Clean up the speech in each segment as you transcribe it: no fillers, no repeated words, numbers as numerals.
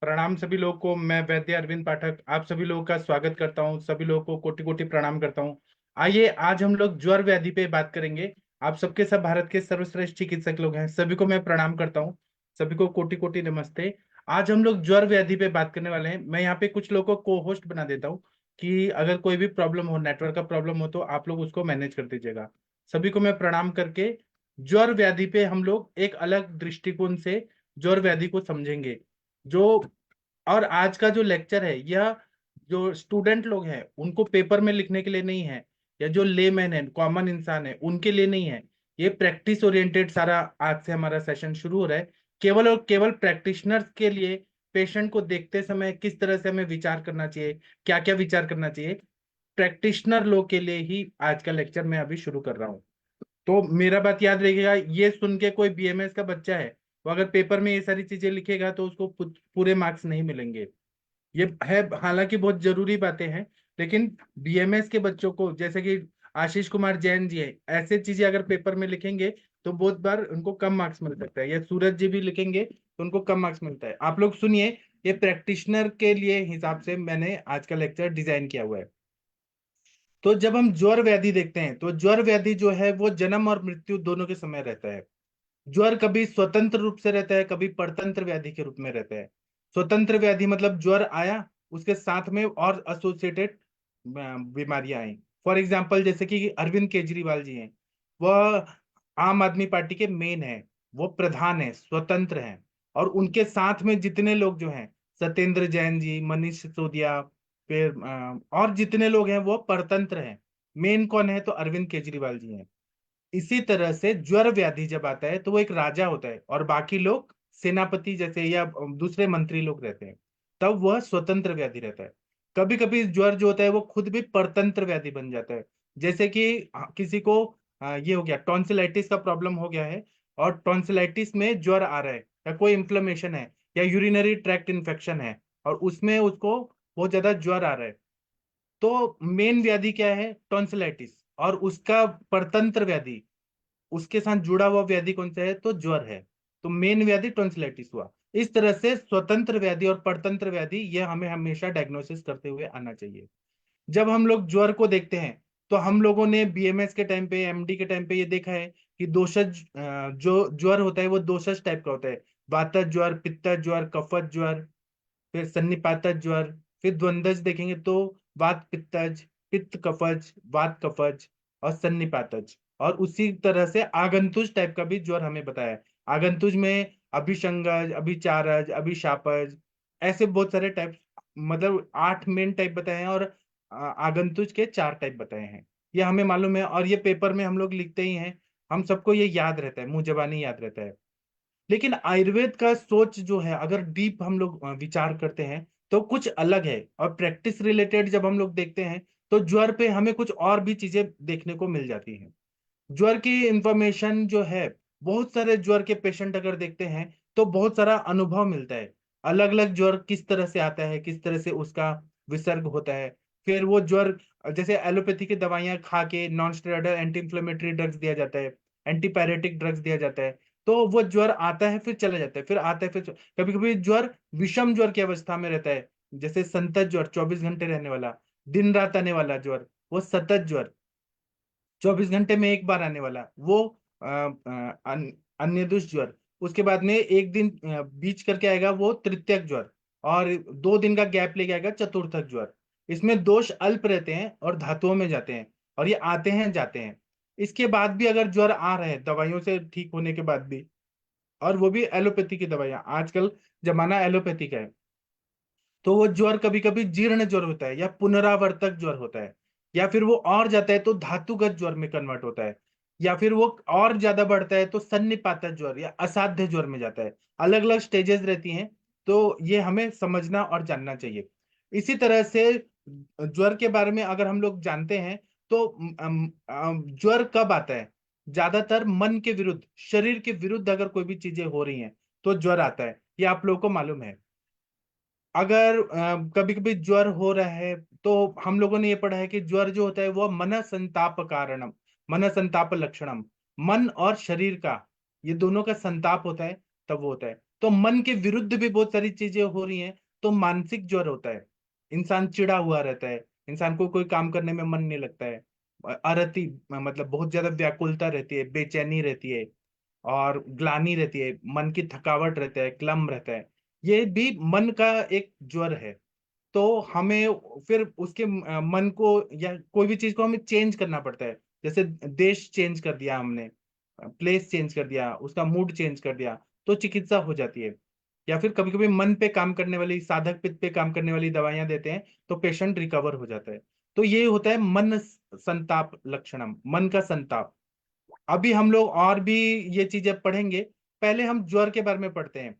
प्रणाम सभी लोगों को। मैं वैद्य अरविंद पाठक आप सभी लोगों का स्वागत करता हूं। सभी लोगों को कोटि कोटि प्रणाम करता हूं। आइए आज हम लोग ज्वर व्याधि पे बात करेंगे। आप सबके सब भारत के सर्वश्रेष्ठ चिकित्सक लोग हैं, सभी को मैं प्रणाम करता हूं। सभी को कोटि कोटि नमस्ते। आज हम लोग ज्वर व्याधि पे बात करने वाले हैं। मैं यहाँ पे कुछ लोगों को को होस्ट बना देता हूँ कि अगर कोई भी प्रॉब्लम हो, नेटवर्क का प्रॉब्लम हो, तो आप लोग उसको मैनेज कर दीजिएगा। सभी को मैं प्रणाम करके ज्वर व्याधि पे हम लोग एक अलग दृष्टिकोण से ज्वर व्याधि को समझेंगे। जो और आज का जो लेक्चर है यह जो स्टूडेंट लोग हैं उनको पेपर में लिखने के लिए नहीं है, या जो लेमैन है, कॉमन इंसान है, उनके लिए नहीं है। ये प्रैक्टिस ओरिएंटेड सारा आज से हमारा सेशन शुरू हो रहा है। केवल और केवल प्रैक्टिशनर्स के लिए पेशेंट को देखते समय किस तरह से हमें विचार करना चाहिए, क्या क्या विचार करना चाहिए, प्रैक्टिशनर लोग के लिए ही आज का लेक्चर मैं अभी शुरू कर रहा हूँ। तो मेरा बात याद रखिएगा, ये सुन के कोई बीएमएस का बच्चा है वो अगर पेपर में ये सारी चीजें लिखेगा तो उसको पूरे मार्क्स नहीं मिलेंगे। ये है, हालांकि बहुत जरूरी बातें हैं, लेकिन बीएमएस के बच्चों को, जैसे कि आशीष कुमार जैन जी है, ऐसे चीजें अगर पेपर में लिखेंगे तो बहुत बार उनको कम मार्क्स मिल सकता है, या सूरज जी भी लिखेंगे तो उनको कम मार्क्स मिलता है। आप लोग सुनिए, ये प्रैक्टिशनर के लिए हिसाब से मैंने आज का लेक्चर डिजाइन किया हुआ है। तो जब हम ज्वर व्याधि देखते हैं तो ज्वर व्याधि जो है वो जन्म और मृत्यु दोनों के समय रहता है। ज्वर कभी स्वतंत्र रूप से रहता है, कभी परतंत्र व्याधि के रूप में रहता है। स्वतंत्र व्याधि मतलब ज्वर आया, उसके साथ में और एसोसिएटेड बीमारियां आई। फॉर एग्जाम्पल जैसे कि अरविंद केजरीवाल जी हैं, वह आम आदमी पार्टी के मेन है, वो प्रधान है, स्वतंत्र हैं। और उनके साथ में जितने लोग जो हैं, सत्येंद्र जैन जी, मनीष सिसोदिया, फिर और जितने लोग हैं वो परतंत्र हैं। मेन कौन है? तो अरविंद केजरीवाल जी हैं। इसी तरह से ज्वर व्याधि जब आता है तो वो एक राजा होता है और बाकी लोग सेनापति जैसे या दूसरे मंत्री लोग रहते हैं, तब वह स्वतंत्र व्याधि रहता है। कभी कभी ज्वर जो होता है वो खुद भी परतंत्र व्याधि बन जाता है। जैसे कि किसी को ये हो गया, टॉन्सिलाइटिस का प्रॉब्लम हो गया है, और टॉन्सिलाइटिस में ज्वर आ रहा है, या कोई इन्फ्लेमेशन है, या यूरिनरी ट्रैक्ट इन्फेक्शन है, और उसमें उसको बहुत ज्यादा ज्वर आ रहा है। तो मेन व्याधि क्या है? टॉन्सिलाइटिस। और उसका परतंत्र व्याधि, उसके साथ जुड़ा हुआ व्याधि कौन सा है? तो ज्वर है। तो मेन व्याधि टॉन्सिलाइटिस हुआ। इस तरह से स्वतंत्र व्याधि और परतंत्र व्याधि ये हमें हमेशा डायग्नोसिस करते हुए आना चाहिए। जब हम लोग ज्वर को देखते हैं तो हम लोगों ने बीएमएस के टाइम पे, एमडी के टाइम पे ये देखा है कि दोषज जो ज्वर होता है वो दोषज टाइप का होता है। वातज ज्वर, पित्तज ज्वर, कफज ज्वर, फिर सन्निपातज ज्वर, फिर द्वंद्वज देखेंगे तो वात पित्तज, पित्त कफज, वात कफज और सन्निपातज। और उसी तरह से आगंतुज टाइप का भी ज्वर हमें बताया है। आगंतुज में अभिशंगज, अभिचारज, अभिशापज, ऐसे बहुत सारे टाइप, मतलब 8 मेन टाइप बताए हैं, और आगंतुज के 4 टाइप बताए हैं। ये हमें मालूम है और ये पेपर में हम लोग लिखते ही हैं। हम सबको ये याद रहता है, मुंह जबानी याद रहता है। लेकिन आयुर्वेद का सोच जो है, अगर डीप हम लोग विचार करते हैं तो कुछ अलग है। और प्रैक्टिस रिलेटेड जब हम लोग देखते हैं तो ज्वर पे हमें कुछ और भी चीजें देखने को मिल जाती हैं। ज्वर की इंफॉर्मेशन जो है, बहुत सारे ज्वर के पेशेंट अगर देखते हैं तो बहुत सारा अनुभव मिलता है। अलग अलग ज्वर किस तरह से आता है, किस तरह से उसका विसर्ग होता है। फिर वो ज्वर, जैसे एलोपैथी की दवाइयां खा के non steroidal anti inflammatory drugs दिया जाता है, एंटीपायरेटिक ड्रग्स दिया जाता है, तो वो ज्वर आता है फिर चला जाता है, फिर आता है फिर कभी कभी ज्वर विषम ज्वर की अवस्था में रहता है, जैसे संतत ज्वर 24 घंटे रहने वाला, दिन रात आने वाला ज्वर, वो सतत ज्वर 24 घंटे में एक बार आने वाला, वो अन्य दुष्ट ज्वर। उसके बाद में एक दिन बीच करके आएगा वो तृतीयक ज्वर, और 2 दिन का गैप लेके आएगा चतुर्थक ज्वर। इसमें दोष अल्प रहते हैं और धातुओं में जाते हैं, और ये आते हैं जाते हैं। इसके बाद भी अगर ज्वर आ रहे हैं दवाइयों से ठीक होने के बाद भी, और वो भी एलोपैथी की दवाइयां, आजकल जमाना एलोपैथी का है, तो वो ज्वर कभी कभी जीर्ण ज्वर होता है, या पुनरावर्तक ज्वर होता है, या फिर वो और जाता है तो धातुगत ज्वर में कन्वर्ट होता है, या फिर वो और ज्यादा बढ़ता है तो सन्निपातक ज्वर या असाध्य ज्वर में जाता है। अलग अलग स्टेजेस रहती हैं, तो ये हमें समझना और जानना चाहिए। इसी तरह से ज्वर के बारे में अगर हम लोग जानते हैं तो ज्वर कब आता है? ज्यादातर मन के विरुद्ध, शरीर के विरुद्ध अगर कोई भी चीजें हो रही हैं तो ज्वर आता है, ये आप लोगों को मालूम है। अगर कभी कभी ज्वर हो रहा है तो हम लोगों ने ये पढ़ा है कि ज्वर जो होता है वो मन संताप कारणम, मन संताप लक्षणम, मन और शरीर का, ये दोनों का संताप होता है, तब वो होता है। तो मन के विरुद्ध भी बहुत सारी चीजें हो रही हैं, तो मानसिक ज्वर होता है। इंसान चिढ़ा हुआ रहता है, इंसान को कोई काम करने में मन नहीं लगता है, अरति मतलब बहुत ज्यादा व्याकुलता रहती है, बेचैनी रहती है, और ग्लानि रहती है, मन की थकावट रहता है, क्लम रहता है। ये भी मन का एक ज्वर है। तो हमें फिर उसके मन को या कोई भी चीज को हमें चेंज करना पड़ता है। जैसे देश चेंज कर दिया हमने, प्लेस चेंज कर दिया, उसका मूड चेंज कर दिया, तो चिकित्सा हो जाती है। या फिर कभी कभी मन पे काम करने वाली, साधक पित्त पे काम करने वाली दवाइयां देते हैं, तो पेशेंट रिकवर हो जाता है। तो ये होता है मन संताप लक्षणम, मन का संताप। अभी हम लोग और भी ये चीजें पढ़ेंगे। पहले हम ज्वर के बारे में पढ़ते हैं।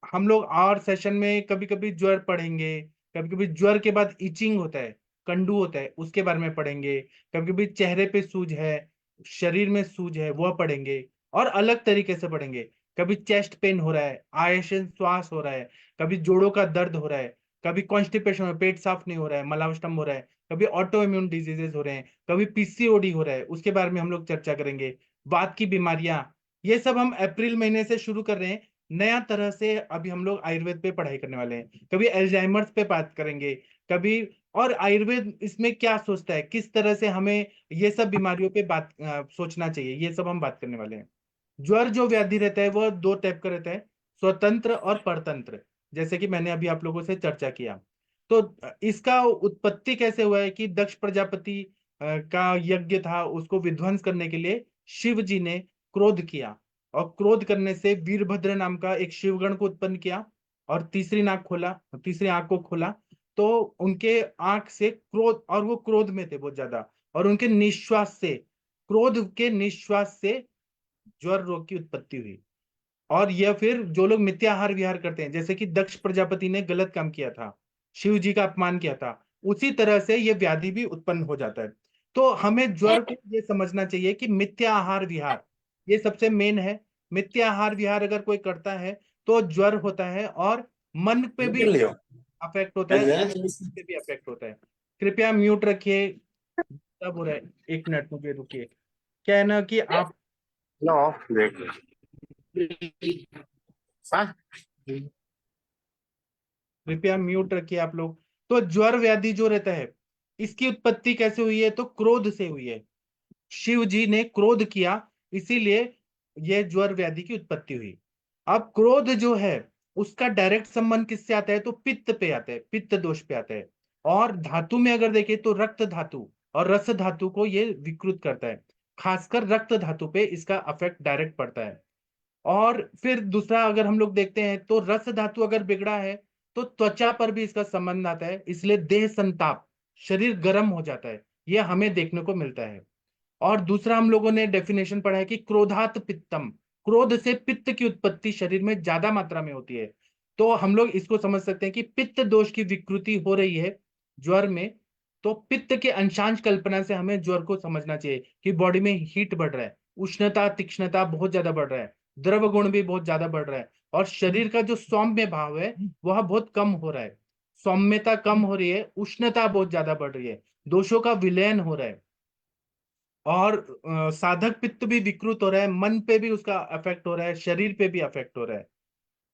हम लोग और सेशन में कभी कभी ज्वर पढ़ेंगे, कभी कभी ज्वर के बाद इचिंग होता है, कंडू होता है, उसके बारे में पढ़ेंगे। कभी कभी चेहरे पे सूज है, शरीर में सूज है, वह पढ़ेंगे। और अलग तरीके से पढ़ेंगे। कभी चेस्ट पेन हो रहा है, आयशन श्वास हो रहा है, कभी जोड़ों का दर्द हो रहा है, कभी कॉन्स्टिपेशन हो रहा है, पेट साफ नहीं हो रहा है, मलावष्टम हो रहा है, कभी ऑटो इम्यून डिजीजेस हो रहे हैं, कभी पीसीओडी हो रहा है, उसके बारे में हम लोग चर्चा करेंगे। वात की बीमारियां, ये सब हम अप्रैल महीने से शुरू कर रहे हैं। नया तरह से अभी हम लोग आयुर्वेद पे पढ़ाई करने वाले हैं। कभी एल्जाइमर्स पे बात करेंगे, कभी। और आयुर्वेद इसमें क्या सोचता है, किस तरह से हमें ये सब बीमारियों पे बात सोचना चाहिए, ये सब हम बात करने वाले हैं। ज्वर जो व्याधि रहता है वह दो टाइप का रहता है, स्वतंत्र और परतंत्र। जैसे कि मैंने अभी आप लोगों से चर्चा किया। तो इसका उत्पत्ति कैसे हुआ है कि दक्ष प्रजापति का यज्ञ था, उसको विध्वंस करने के लिए शिव जी ने क्रोध किया। और क्रोध करने से वीरभद्र नाम का एक शिवगण को उत्पन्न किया, और तीसरी आंख को खोला। तो उनके आंख से क्रोध, और वो क्रोध में थे बहुत ज्यादा, और उनके निश्वास से, क्रोध के निश्वास से ज्वर रोग की उत्पत्ति हुई। और यह फिर जो लोग मिथ्याहार विहार करते हैं, जैसे कि दक्ष प्रजापति ने गलत काम किया था, शिव जी का अपमान किया था, उसी तरह से यह व्याधि भी उत्पन्न हो जाता है। तो हमें ज्वर को ये समझना चाहिए कि मिथ्या आहार विहार ये सबसे मेन है। मिथ्या आहार विहार अगर कोई करता है तो ज्वर होता है, और मन पे भी लियो अफेक्ट होता है, पे भी अफेक्ट होता है। कृपया म्यूट रखिए, सब हो रहा है। एक मिनट मुझे रुकिए। क्या है ना कि आप No, देख हाँ कृपया म्यूट रखिए आप लोग। तो ज्वर व्याधि जो रहता है, इसकी उत्पत्ति कैसे हुई है, तो क्रोध से हुई है। शिव जी ने क्रोध किया, इसीलिए यह ज्वर व्याधि की उत्पत्ति हुई। अब क्रोध जो है, उसका डायरेक्ट संबंध किससे आता है, तो पित्त पे आता है, पित्त दोष पे आता है। और धातु में अगर देखें तो रक्त धातु और रस धातु को ये विकृत करता है। खासकर रक्त धातु पे इसका अफेक्ट डायरेक्ट पड़ता है। और फिर दूसरा अगर हम लोग देखते हैं तो रस धातु अगर बिगड़ा है, तो त्वचा पर भी इसका संबंध आता है, इसलिए देह संताप, शरीर गर्म हो जाता है, यह हमें देखने को मिलता है। और दूसरा हम लोगों ने डेफिनेशन पढ़ा है कि क्रोधात पित्तम, क्रोध से पित्त की उत्पत्ति शरीर में ज्यादा मात्रा में होती है। तो हम लोग इसको समझ सकते हैं कि पित्त दोष की विकृति हो रही है ज्वर में। तो पित्त के अंशांश कल्पना से हमें ज्वर को समझना चाहिए कि बॉडी में हीट बढ़ रहा है, उष्णता तीक्ष्णता बहुत ज्यादा बढ़ रहा है, द्रव गुण भी बहुत ज्यादा बढ़ रहा है, और शरीर का जो सौम्य भाव है वह बहुत कम हो रहा है। सौम्यता कम हो रही है, उष्णता बहुत ज्यादा बढ़ रही है, दोषों का विलयन हो रहा है। और साधक पित्त भी विकृत हो रहा है, मन पे भी उसका अफेक्ट हो रहा है, शरीर पे भी अफेक्ट हो रहा है।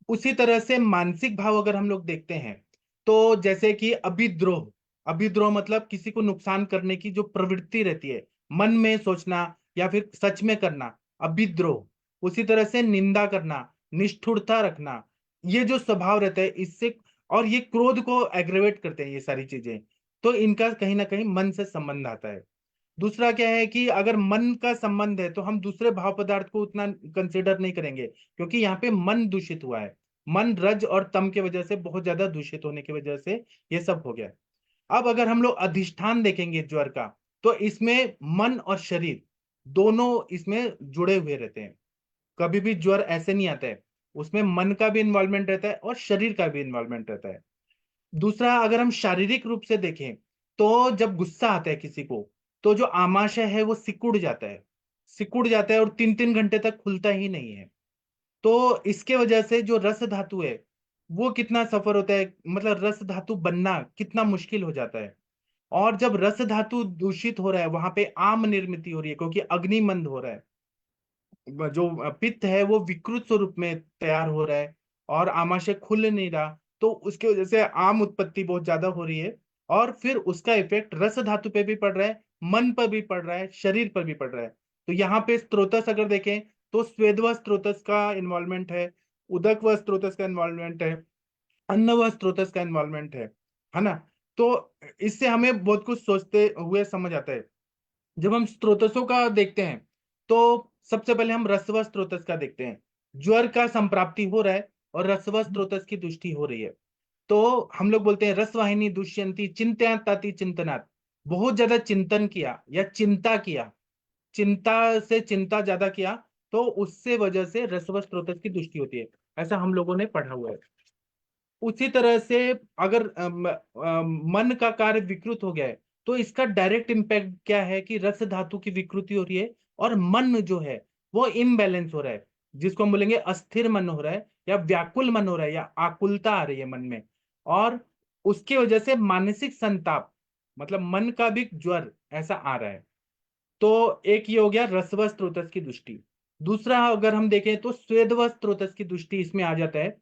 उसी तरह से मानसिक भाव अगर हम लोग देखते हैं, तो जैसे कि अभिद्रोह, अभिद्रोह मतलब किसी को नुकसान करने की जो प्रवृत्ति रहती है, मन में सोचना या फिर सच में करना, अभिद्रोह। उसी तरह से निंदा करना, निष्ठुरता रखना, ये जो स्वभाव रहता है इससे, और ये क्रोध को एग्रेवेट करते हैं ये सारी चीजें। तो इनका कहीं ना कहीं मन से संबंध आता है। दूसरा क्या है कि अगर मन का संबंध है तो हम दूसरे भाव पदार्थ को उतना कंसिडर नहीं करेंगे, क्योंकि यहाँ पे मन दूषित हुआ है। मन रज और तम की वजह से, बहुत ज्यादा दूषित होने की वजह से ये सब हो गया। अब अगर हम लोग अधिष्ठान देखेंगे ज्वर का, तो इसमें मन और शरीर दोनों इसमें जुड़े हुए रहते हैं। कभी भी ज्वर ऐसे नहीं आता है, उसमें मन का भी इन्वॉल्वमेंट रहता है और शरीर का भी इन्वॉल्वमेंट रहता है। दूसरा अगर हम शारीरिक रूप से देखें, तो जब गुस्सा आता है किसी को, तो जो आमाशय है वो सिकुड़ जाता है, सिकुड़ जाता है, और 3-3 घंटे तक खुलता ही नहीं है। तो इसके वजह से जो रस धातु है वो कितना सफर होता है, मतलब रस धातु बनना कितना मुश्किल हो जाता है। और जब रस धातु दूषित हो रहा है, वहां पे आम निर्मित हो रही है, क्योंकि अग्निमंद हो रहा है, जो पित्त है वो विकृत स्वरूप में तैयार हो रहा है, और आमाशय खुल नहीं रहा, तो उसकी वजह से आम उत्पत्ति बहुत ज्यादा हो रही है। और फिर उसका इफेक्ट रस धातु पे भी पड़ रहा है, मन पर भी पड़ रहा है, शरीर पर भी पड़ रहा है। तो यहाँ पे स्त्रोतस अगर देखें तो स्वेद व स्त्रोतस का इन्वॉल्वमेंट है, उदक व स्त्रोतस का इन्वॉल्वमेंट है, अन्न व स्त्रोतस का इन्वॉल्वमेंट है ना। तो इससे हमें बहुत कुछ सोचते हुए समझ आता है। जब हम स्त्रोतसों का देखते हैं तो सबसे पहले हम रसव स्त्रोतस का देखते हैं। ज्वर का संप्राप्ति हो रहा है और रसव स्त्रोतस की तुष्टि हो रही है। तो हम लोग बोलते हैं रसवाहिनी दुष्यंती चिंत्याताति चिंतनात्, बहुत ज्यादा चिंतन किया या चिंता किया, चिंता से चिंता ज्यादा किया, तो उससे वजह से रसव स्त्रोतस की दुष्टि होती है। ऐसा हम लोगों ने पढ़ा हुआ है। उसी तरह से अगर मन का कार्य विकृत हो गया है तो इसका डायरेक्ट इम्पैक्ट क्या है कि रस धातु की विकृति हो रही है और मन जो है वो इम्बैलेंस हो रहा है, जिसको हम बोलेंगे अस्थिर मन हो रहा है या व्याकुल मन हो रहा है या आकुलता आ रही है मन में। और उसकी वजह से मानसिक संताप, मतलब मन का भी ज्वर ऐसा आ रहा है। तो एक ये हो गया रसव स्त्रोतस की दृष्टि। दूसरा अगर हम देखें तो स्वेदव स्त्रोतस की दृष्टि इसमें आ जाता है।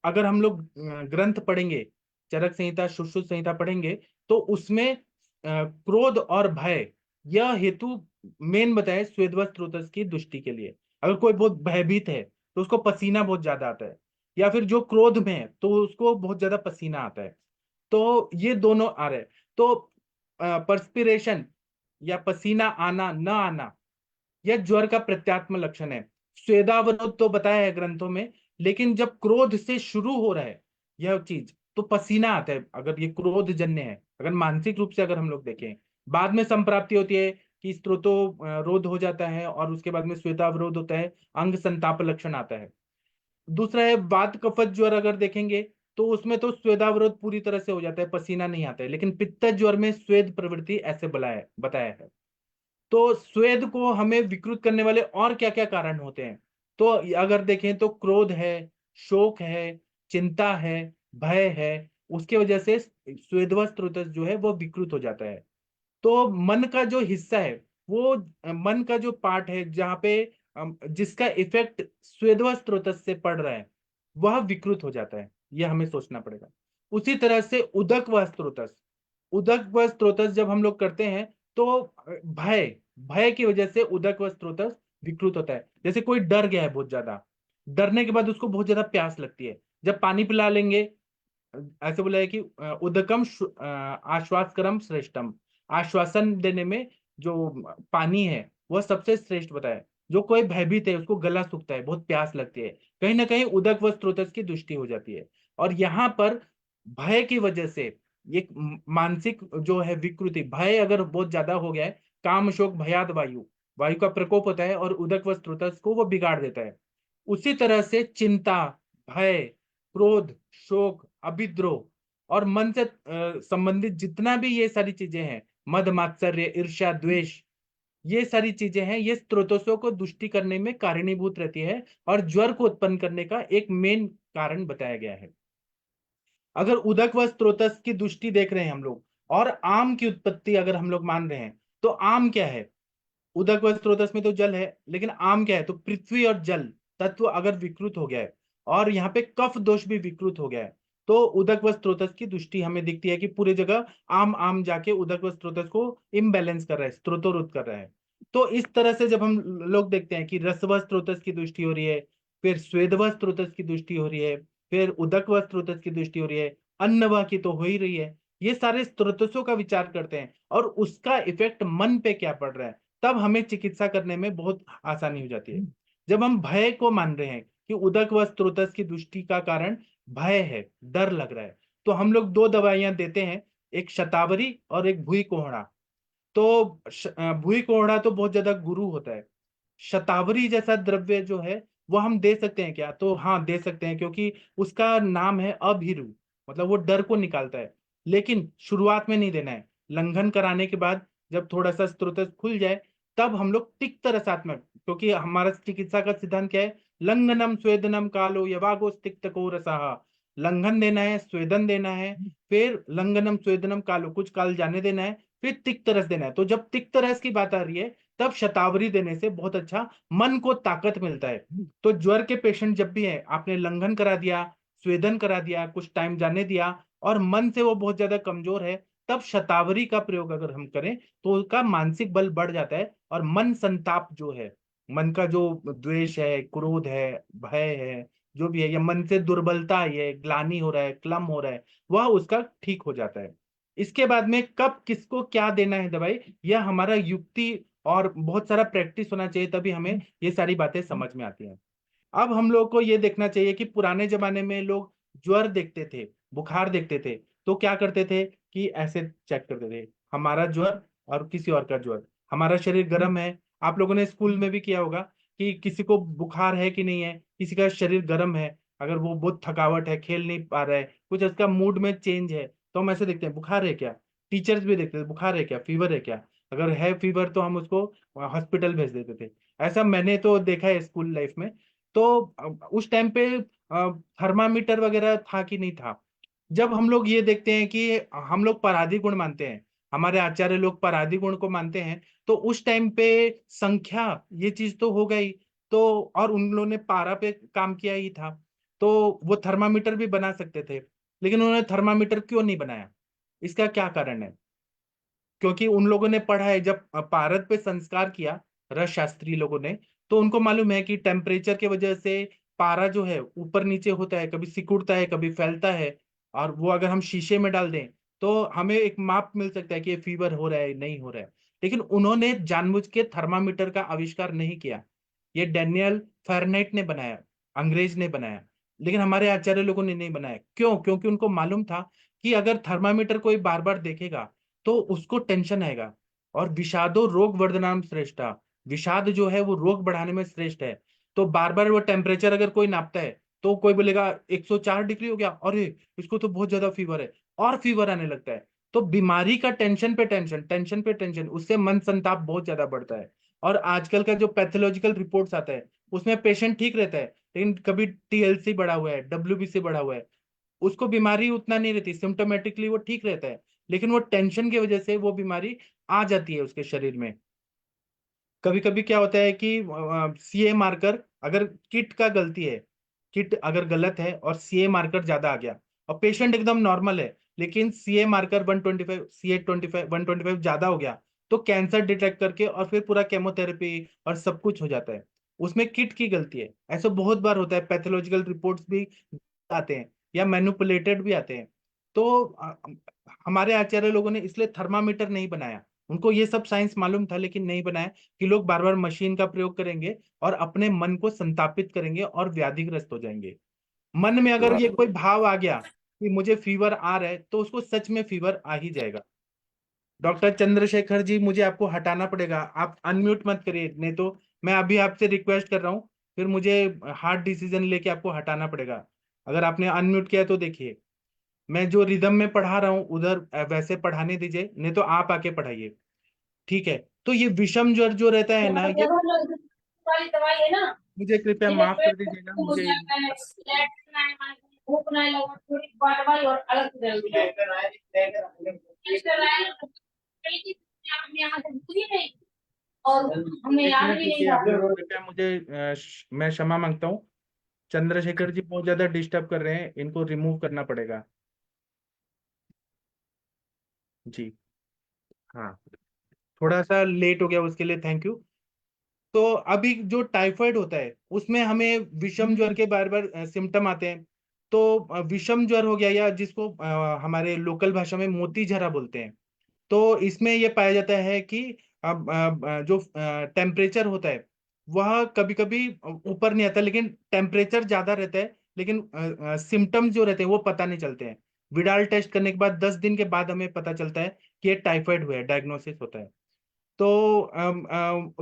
अगर हम लोग ग्रंथ पढ़ेंगे, चरक संहिता सुश्रुत संहिता पढ़ेंगे, तो उसमें क्रोध और भय यह हेतु मेन बताए स्वेदवत स्त्रोतस की दुष्टि के लिए। अगर कोई बहुत भयभीत है तो उसको पसीना बहुत ज्यादा आता है, या फिर जो क्रोध में है तो उसको बहुत ज्यादा पसीना आता है। तो ये दोनों आ रहे हैं। तो परस्पिरेशन या पसीना आना न आना यह ज्वर का प्रत्यात्म लक्षण है। स्वेदावरोध तो बताया है ग्रंथों में, लेकिन जब क्रोध से शुरू हो रहा है यह चीज तो पसीना आता है, अगर ये क्रोध जन्य है। अगर मानसिक रूप से अगर हम लोग देखें, बाद में संप्राप्ति होती है कि स्त्रोतो रोध हो जाता है और उसके बाद में श्वेतावरोध होता है, अंग संताप लक्षण आता है। दूसरा है वात कफत ज्वर, अगर देखेंगे तो उसमें तो स्वेदावरोध पूरी तरह से हो जाता है, पसीना नहीं आता है, लेकिन पित्त ज्वर में स्वेद प्रवृत्ति ऐसे बताया है। तो स्वेद को हमें विकृत करने वाले और क्या क्या कारण होते हैं, तो अगर देखें तो क्रोध है, शोक है, चिंता है, भय है, उसके वजह से स्वेदवत स्त्रोतस जो है वो विकृत हो जाता है। तो मन का जो हिस्सा है वो मन का जो पार्ट है जहाँ पे जिसका इफेक्ट स्वेदवत स्त्रोतस से पड़ रहा है वह विकृत हो जाता है, यह हमें सोचना पड़ेगा। उसी तरह से उदक व स्त्रोतस, उदक व स्त्रोतस जब हम लोग करते हैं तो भय, भय की वजह से उदक व स्त्रोतस विकृत होता है। जैसे कोई डर गया है बहुत ज्यादा, डरने के बाद उसको बहुत ज्यादा प्यास लगती है, जब पानी पिला लेंगे, ऐसे बोला है कि उदकम आश्वासकरम श्रेष्ठम, आश्वासन देने में जो पानी है वह सबसे श्रेष्ठ बताया। जो कोई भयभीत है उसको गला सूखता है, बहुत प्यास लगती है, कहीं ना कहीं उदक व स्त्रोतस की दृष्टि हो जाती है। और यहाँ पर भय की वजह से एक मानसिक जो है विकृति, भय अगर बहुत ज्यादा हो गया है, काम शोक भयाद वायु, वायु का प्रकोप होता है और उदक व स्त्रोतस को वो बिगाड़ देता है। उसी तरह से चिंता, भय, क्रोध, शोक, अभिद्रोह और मन से संबंधित जितना भी ये सारी चीजें हैं, मद मात्सर्य ईर्ष्या द्वेष, ये सारी चीजें हैं, ये स्त्रोतों को दुष्टि करने में कारणीभूत रहती है और ज्वर को उत्पन्न करने का एक मेन कारण बताया गया है। अगर उदक व स्त्रोतस की दुष्टि देख रहे हैं हम लोग और आम की उत्पत्ति अगर हम लोग मान रहे हैं, तो आम क्या है? उदक व स्त्रोतस में तो जल है, लेकिन आम क्या है? तो पृथ्वी और जल तत्व अगर विकृत हो गया है और यहाँ पे कफ दोष भी विकृत हो गया है, तो उदक व स्त्रोतस की दृष्टि हमें दिखती है कि पूरी जगह आम आम जाके उदक व स्त्रोतस को इम्बैलेंस कर रहा है, स्त्रोतोरुद्ध कर रहा है। तो इस तरह से जब हम लोग देखते हैं कि रसव स्त्रोतस की दृष्टि हो रही है, फिर स्वेदव स्त्रोतस की दृष्टि हो रही है, फिर उदक व स्त्रोतस की दृष्टि हो रही है, अन्नवा की तो हो ही रही है, ये सारे स्त्रोतसों का विचार करते हैं और उसका इफेक्ट मन पे क्या पड़ रहा है, तब हमें चिकित्सा करने में बहुत आसानी हो जाती है। जब हम भय को मान रहे हैं कि उदक व स्त्रोतस की दृष्टि का कारण भय है, डर लग रहा है, तो हम लोग दो दवाइयां देते हैं, एक शतावरी और एक भुई कोहड़ा। तो भुई कोहड़ा तो बहुत ज्यादा गुरु होता है, शतावरी जैसा द्रव्य जो है वो हम दे सकते हैं क्या? तो हाँ दे सकते हैं, क्योंकि उसका नाम है अभीरु, मतलब वो डर को निकालता है। लेकिन शुरुआत में नहीं देना है, लंघन कराने के बाद जब थोड़ा सा स्त्रोत खुल जाए तब हम लोग तिक्त रसात्मक, क्योंकि हमारा चिकित्सा का सिद्धांत क्या है? लंघनम स्वेदनम कालो यवागो तिक्त को रसाहा, लंघन देना है, स्वेदन देना है, फिर लंघनम स्वेदनम कालो कुछ काल जाने देना है, फिर तिक्त रस देना है। तो जब तिक्त रस की बात आ रही है तब शतावरी देने से बहुत अच्छा मन को ताकत मिलता है। तो ज्वर के पेशेंट जब भी है, आपने लंघन करा दिया, स्वेदन करा दिया, कुछ टाइम जाने दिया और मन से वो बहुत ज्यादा कमजोर है, तब शतावरी का प्रयोग अगर हम करें तो उसका मानसिक बल बढ़ जाता है और मन संताप जो है, मन का जो द्वेष है, क्रोध है, भय है, जो भी है, या मन से दुर्बलता आई है, ग्लानि हो रहा है, क्लम हो रहा है, वह उसका ठीक हो जाता है। इसके बाद में कब किसको क्या देना है दवाई, यह हमारा युक्ति और बहुत सारा प्रैक्टिस होना चाहिए, तभी हमें ये सारी बातें समझ में आती हैं। अब हम लोग को ये देखना चाहिए कि पुराने जमाने में लोग ज्वर देखते थे, बुखार देखते थे, तो क्या करते थे कि ऐसे चेक करते थे हमारा ज्वर और किसी और का ज्वर, हमारा शरीर गर्म है। आप लोगों ने स्कूल में भी किया होगा कि किसी को बुखार है कि नहीं है, किसी का शरीर गर्म है, अगर वो बहुत थकावट है, खेल नहीं पा रहा है, कुछ उसका मूड में चेंज है, तो हम ऐसे देखते हैं बुखार है क्या। टीचर्स भी देखते थे बुखार है क्या, फीवर है क्या। अगर है फीवर तो हम उसको हॉस्पिटल भेज देते थे। ऐसा मैंने तो देखा है स्कूल लाइफ में। तो उस टाइम पे थर्मामीटर वगैरह था कि नहीं था। जब हम लोग ये देखते हैं कि हम लोग पराधी गुण मानते हैं, हमारे आचार्य लोग पराधी गुण को मानते हैं, तो उस टाइम पे संख्या ये चीज तो हो गई। तो और उन लोगों ने पारा पे काम किया ही था, तो वो थर्मामीटर भी बना सकते थे। लेकिन उन्होंने थर्मामीटर क्यों नहीं बनाया, इसका क्या कारण है? क्योंकि उन लोगों ने पढ़ा है, जब भारत पे संस्कार किया रस शास्त्री लोगों ने, तो उनको मालूम है कि टेम्परेचर की वजह से पारा जो है ऊपर नीचे होता है, कभी सिकुड़ता है, कभी फैलता है। और वो अगर हम शीशे में डाल दें तो हमें एक माप मिल सकता है कि ये फीवर हो रहा है नहीं हो रहा है। लेकिन उन्होंने जानबूझ के थर्मामीटर का आविष्कार नहीं किया, ये डैनियल फ़ारेनहाइट ने बनाया, अंग्रेज ने बनाया। लेकिन हमारे आचार्य लोगों ने नहीं बनाया। क्यों? क्योंकि उनको मालूम था कि अगर थर्मामीटर कोई बार बार देखेगा तो उसको टेंशन आएगा। और विषादो रोग वर्धनाम श्रेष्ठा, विषाद जो है वो रोग बढ़ाने में श्रेष्ठ है। तो बार बार वो टेम्परेचर अगर कोई नापता है तो कोई बोलेगा 104 डिग्री हो गया, अरे इसको तो बहुत ज्यादा फीवर है, और फीवर आने लगता है। तो बीमारी का टेंशन पे टेंशन, टेंशन पे टेंशन, उससे मन संताप बहुत ज्यादा बढ़ता है। और आजकल का जो पैथोलॉजिकल रिपोर्ट्स आता है उसमें पेशेंट ठीक रहता है, लेकिन कभी टीएलसी बढ़ा हुआ है, डब्ल्यूबीसी बढ़ा हुआ है, उसको बीमारी उतना नहीं रहती, सिम्टोमेटिकली वो ठीक रहता है, लेकिन वो टेंशन की वजह से वो बीमारी आ जाती है उसके शरीर में। कभी कभी क्या होता है कि सीए मार्कर, अगर किट का गलती है, किट अगर गलत है और सीए मार्कर ज्यादा आ गया और पेशेंट एकदम नॉर्मल है, लेकिन सीए मार्कर 125, सीए 25, 125 ज्यादा हो गया, तो कैंसर डिटेक्ट करके और फिर पूरा केमोथेरेपी और सब कुछ हो जाता है। उसमें किट की गलती है। ऐसा बहुत बार होता है, पैथोलॉजिकल रिपोर्ट्स भी आते हैं या मैनिपुलेटेड भी आते हैं। तो हमारे आचार्य लोगों ने इसलिए थर्मामीटर नहीं बनाया। उनको ये सब साइंस मालूम था लेकिन नहीं बनाया कि लोग बार बार मशीन का प्रयोग करेंगे और अपने मन को संतापित करेंगे और व्याधिग्रस्त हो जाएंगे। मन में अगर ये कोई भाव आ गया कि मुझे फीवर आ रहा है तो उसको सच में फीवर आ ही जाएगा। डॉक्टर चंद्रशेखर जी, मुझे आपको हटाना पड़ेगा, आप अनम्यूट मत करिए, नहीं तो मैं अभी आपसे रिक्वेस्ट कर रहा हूँ, फिर मुझे हार्ड डिसीजन लेके आपको हटाना पड़ेगा। अगर आपने अनम्यूट किया तो देखिए, मैं जो रिदम में पढ़ा रहा हूँ उधर वैसे पढ़ाने दीजिए, नहीं तो आप आके पढ़ाइए। ठीक है? तो ये विषम ज्वर जो रहता है ना, ये वाली दवाई है ना, मुझे कृपया जिन्हें माफ कर पेट दीजिएगा, में घुस मुझे जाता है, लेटना है, भूख नहीं लगा, थोड़ी दवाई और अलग से दे दी। इस तरह कई चीज़ आपने यहाँ से पूरी नहीं और हमें एक याद मिनट भी नहीं रुकिए था। आप लोग, कृपया मुझे मैं क्षमा मांगता हूँ। चंद्रशेखर जी बहुत ज्यादा डिस्टर्ब कर रहे हैं, इनको रिमूव करना पड़ेगा। जी हाँ, थोड़ा सा लेट हो गया उसके लिए थैंक यू। तो अभी जो टाइफाइड होता है उसमें हमें विषम ज्वर के बार बार सिम्टम आते हैं। तो विषम ज्वर हो गया, या जिसको हमारे लोकल भाषा में मोती झरा बोलते हैं। तो इसमें यह पाया जाता है कि जो टेम्परेचर होता है वह कभी कभी ऊपर नहीं आता, लेकिन टेम्परेचर ज्यादा रहता है, लेकिन सिम्टम्स जो रहते हैं वो पता नहीं चलते हैं। विडाल टेस्ट करने के बाद 10 दिन के बाद हमें पता चलता है कि ये टाइफाइड हुआ है, डायग्नोसिस होता है। तो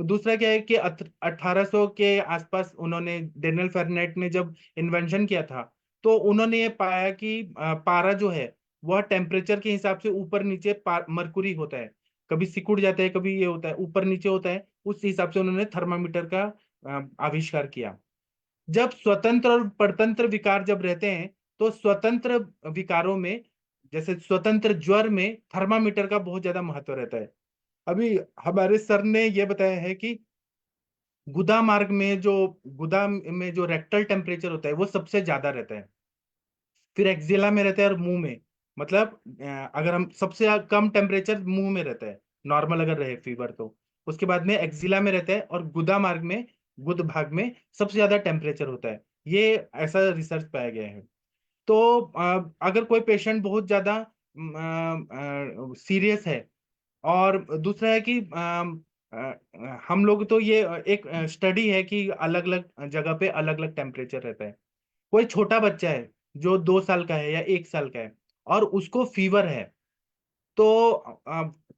दूसरा क्या है कि 1800 के आसपास उन्होंने, डेनियल फेरनाइट ने जब इन्वेंशन किया था, तो उन्होंने ये पाया कि पारा जो है वह टेम्परेचर के हिसाब से ऊपर नीचे मरकुरी होता है, कभी सिकुड़ जाता है, कभी ये होता है, ऊपर नीचे होता है। उस हिसाब से उन्होंने थर्मामीटर का आविष्कार किया। जब स्वतंत्र और परतंत्र विकार जब रहते हैं, तो स्वतंत्र विकारों में जैसे स्वतंत्र ज्वर में थर्मामीटर का बहुत ज्यादा महत्व रहता है। अभी हमारे सर ने ये बताया है कि गुदा मार्ग में जो गुदा में जो रेक्टल टेम्परेचर होता है वो सबसे ज्यादा रहता है, फिर एक्जिला में रहता है और मुंह में, मतलब अगर हम सबसे कम टेम्परेचर मुंह में रहता है, नॉर्मल अगर रहे फीवर तो, उसके बाद में एक्जिला में रहता है, और गुदा मार्ग में, गुद भाग में सबसे ज्यादा टेम्परेचर होता है। ये ऐसा रिसर्च पाया गया है। तो अगर कोई पेशेंट बहुत ज्यादा सीरियस है, और दूसरा है कि हम लोग तो ये एक स्टडी है कि अलग अलग जगह पे अलग अलग टेम्परेचर रहता है। कोई छोटा बच्चा है जो 2 साल का है या 1 साल का है, और उसको फीवर है, तो